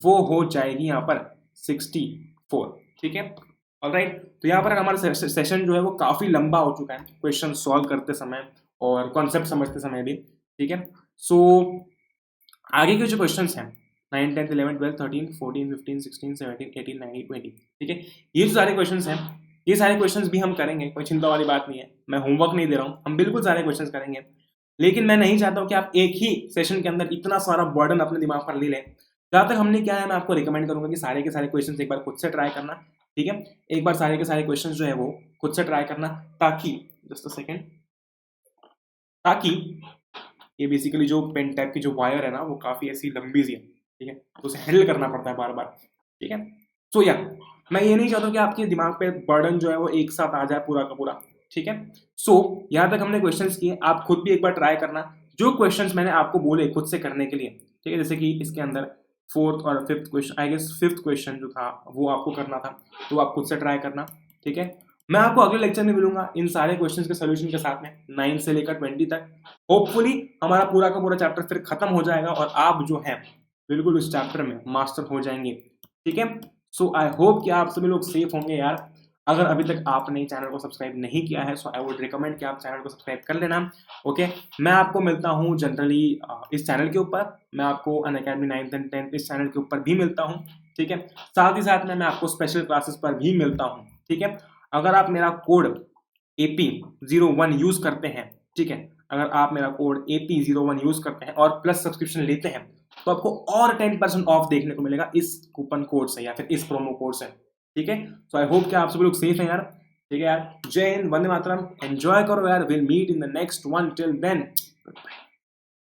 वो हो जाएगी यहाँ पर 64, ठीक है, ऑलराइट। तो यहाँ पर हमारा सेशन जो है वो काफी लंबा हो चुका है, क्वेश्चन सॉल्व करते समय और कॉन्सेप्ट समझते समय भी, ठीक है। सो आगे के जो क्वेश्चंस हैं 9, 10, 11, 12, 13, 14, 15, 16, 17, 18, 19, 20, ठीक है, ये जो सारे क्वेश्चंस हैं, ये सारे क्वेश्चंस भी हम करेंगे, कोई चिंता वाली बात नहीं है। मैं होमवर्क नहीं दे रहा हूँ, हम बिल्कुल सारे क्वेश्चंस करेंगे। लेकिन मैं नहीं चाहता हूँ कि आप एक ही सेशन के अंदर इतना सारा बर्डन अपने दिमाग पर ले लें। जहाँ तक हमने क्या है, मैं आपको रिकमेंड करूंगा कि सारे के सारे क्वेश्चंस एक बार खुद से ट्राई करना, ठीक है। एक बार सारे के सारे क्वेश्चंस जो है वो खुद से ट्राई करना, ताकि जस्ट अ सेकेंड, ताकि ये बेसिकली जो पेन टाइप की जो वायर है ना वो काफी ऐसी लंबी सी है, ठीक है, तो उसे हैंडल करना पड़ता है बार बार, ठीक है। सो या मैं ये नहीं चाहता कि आपके दिमाग पे बर्डन जो है वो एक साथ आ जाए पूरा का पूरा, ठीक है। सो यहाँ तक हमने क्वेश्चंस किए, आप खुद भी एक बार ट्राई करना। जो क्वेश्चंस मैंने आपको बोले खुद से करने के लिए, ठीक है, जैसे कि इसके अंदर 4th और 5th question, I guess 5th question जो था वो आपको करना था, तो आप खुद से ट्राई करना, ठीक है। मैं आपको अगले लेक्चर में मिलूंगा इन सारे क्वेश्चंस के सोल्यूशन के साथ में, 9 से लेकर 20 तक। होपफुली हमारा पूरा का पूरा चैप्टर फिर खत्म हो जाएगा और आप जो है बिल्कुल उस चैप्टर में मास्टर हो जाएंगे, ठीक है। सो आई होप कि आप सभी लोग सेफ होंगे यार। अगर अभी तक आपने चैनल को सब्सक्राइब नहीं किया है सो आई वुड रिकमेंड कि आप चैनल को सब्सक्राइब कर लेना। ओके, मैं आपको मिलता हूँ जनरली इस चैनल के ऊपर, मैं आपको अनअकैडमी 9th एंड 10th इस चैनल के ऊपर भी मिलता हूँ, ठीक है। साथ ही साथ में मैं आपको स्पेशल क्लासेस पर भी मिलता हूँ, ठीक है। अगर आप मेरा कोड AP01 यूज करते हैं, ठीक है, अगर आप मेरा कोड AP01 यूज करते हैं और प्लस सब्सक्रिप्शन लेते हैं तो आपको और 10% ऑफ देखने को मिलेगा इस कूपन कोड से या फिर इस प्रोमो कोड से, ठीक है। सो आई होप कि आप सभी लोग सेफ हैं यार, ठीक है यार। जय हिंद, वंदे मातरम, एंजॉय करो यार, will meet in the next one, till then.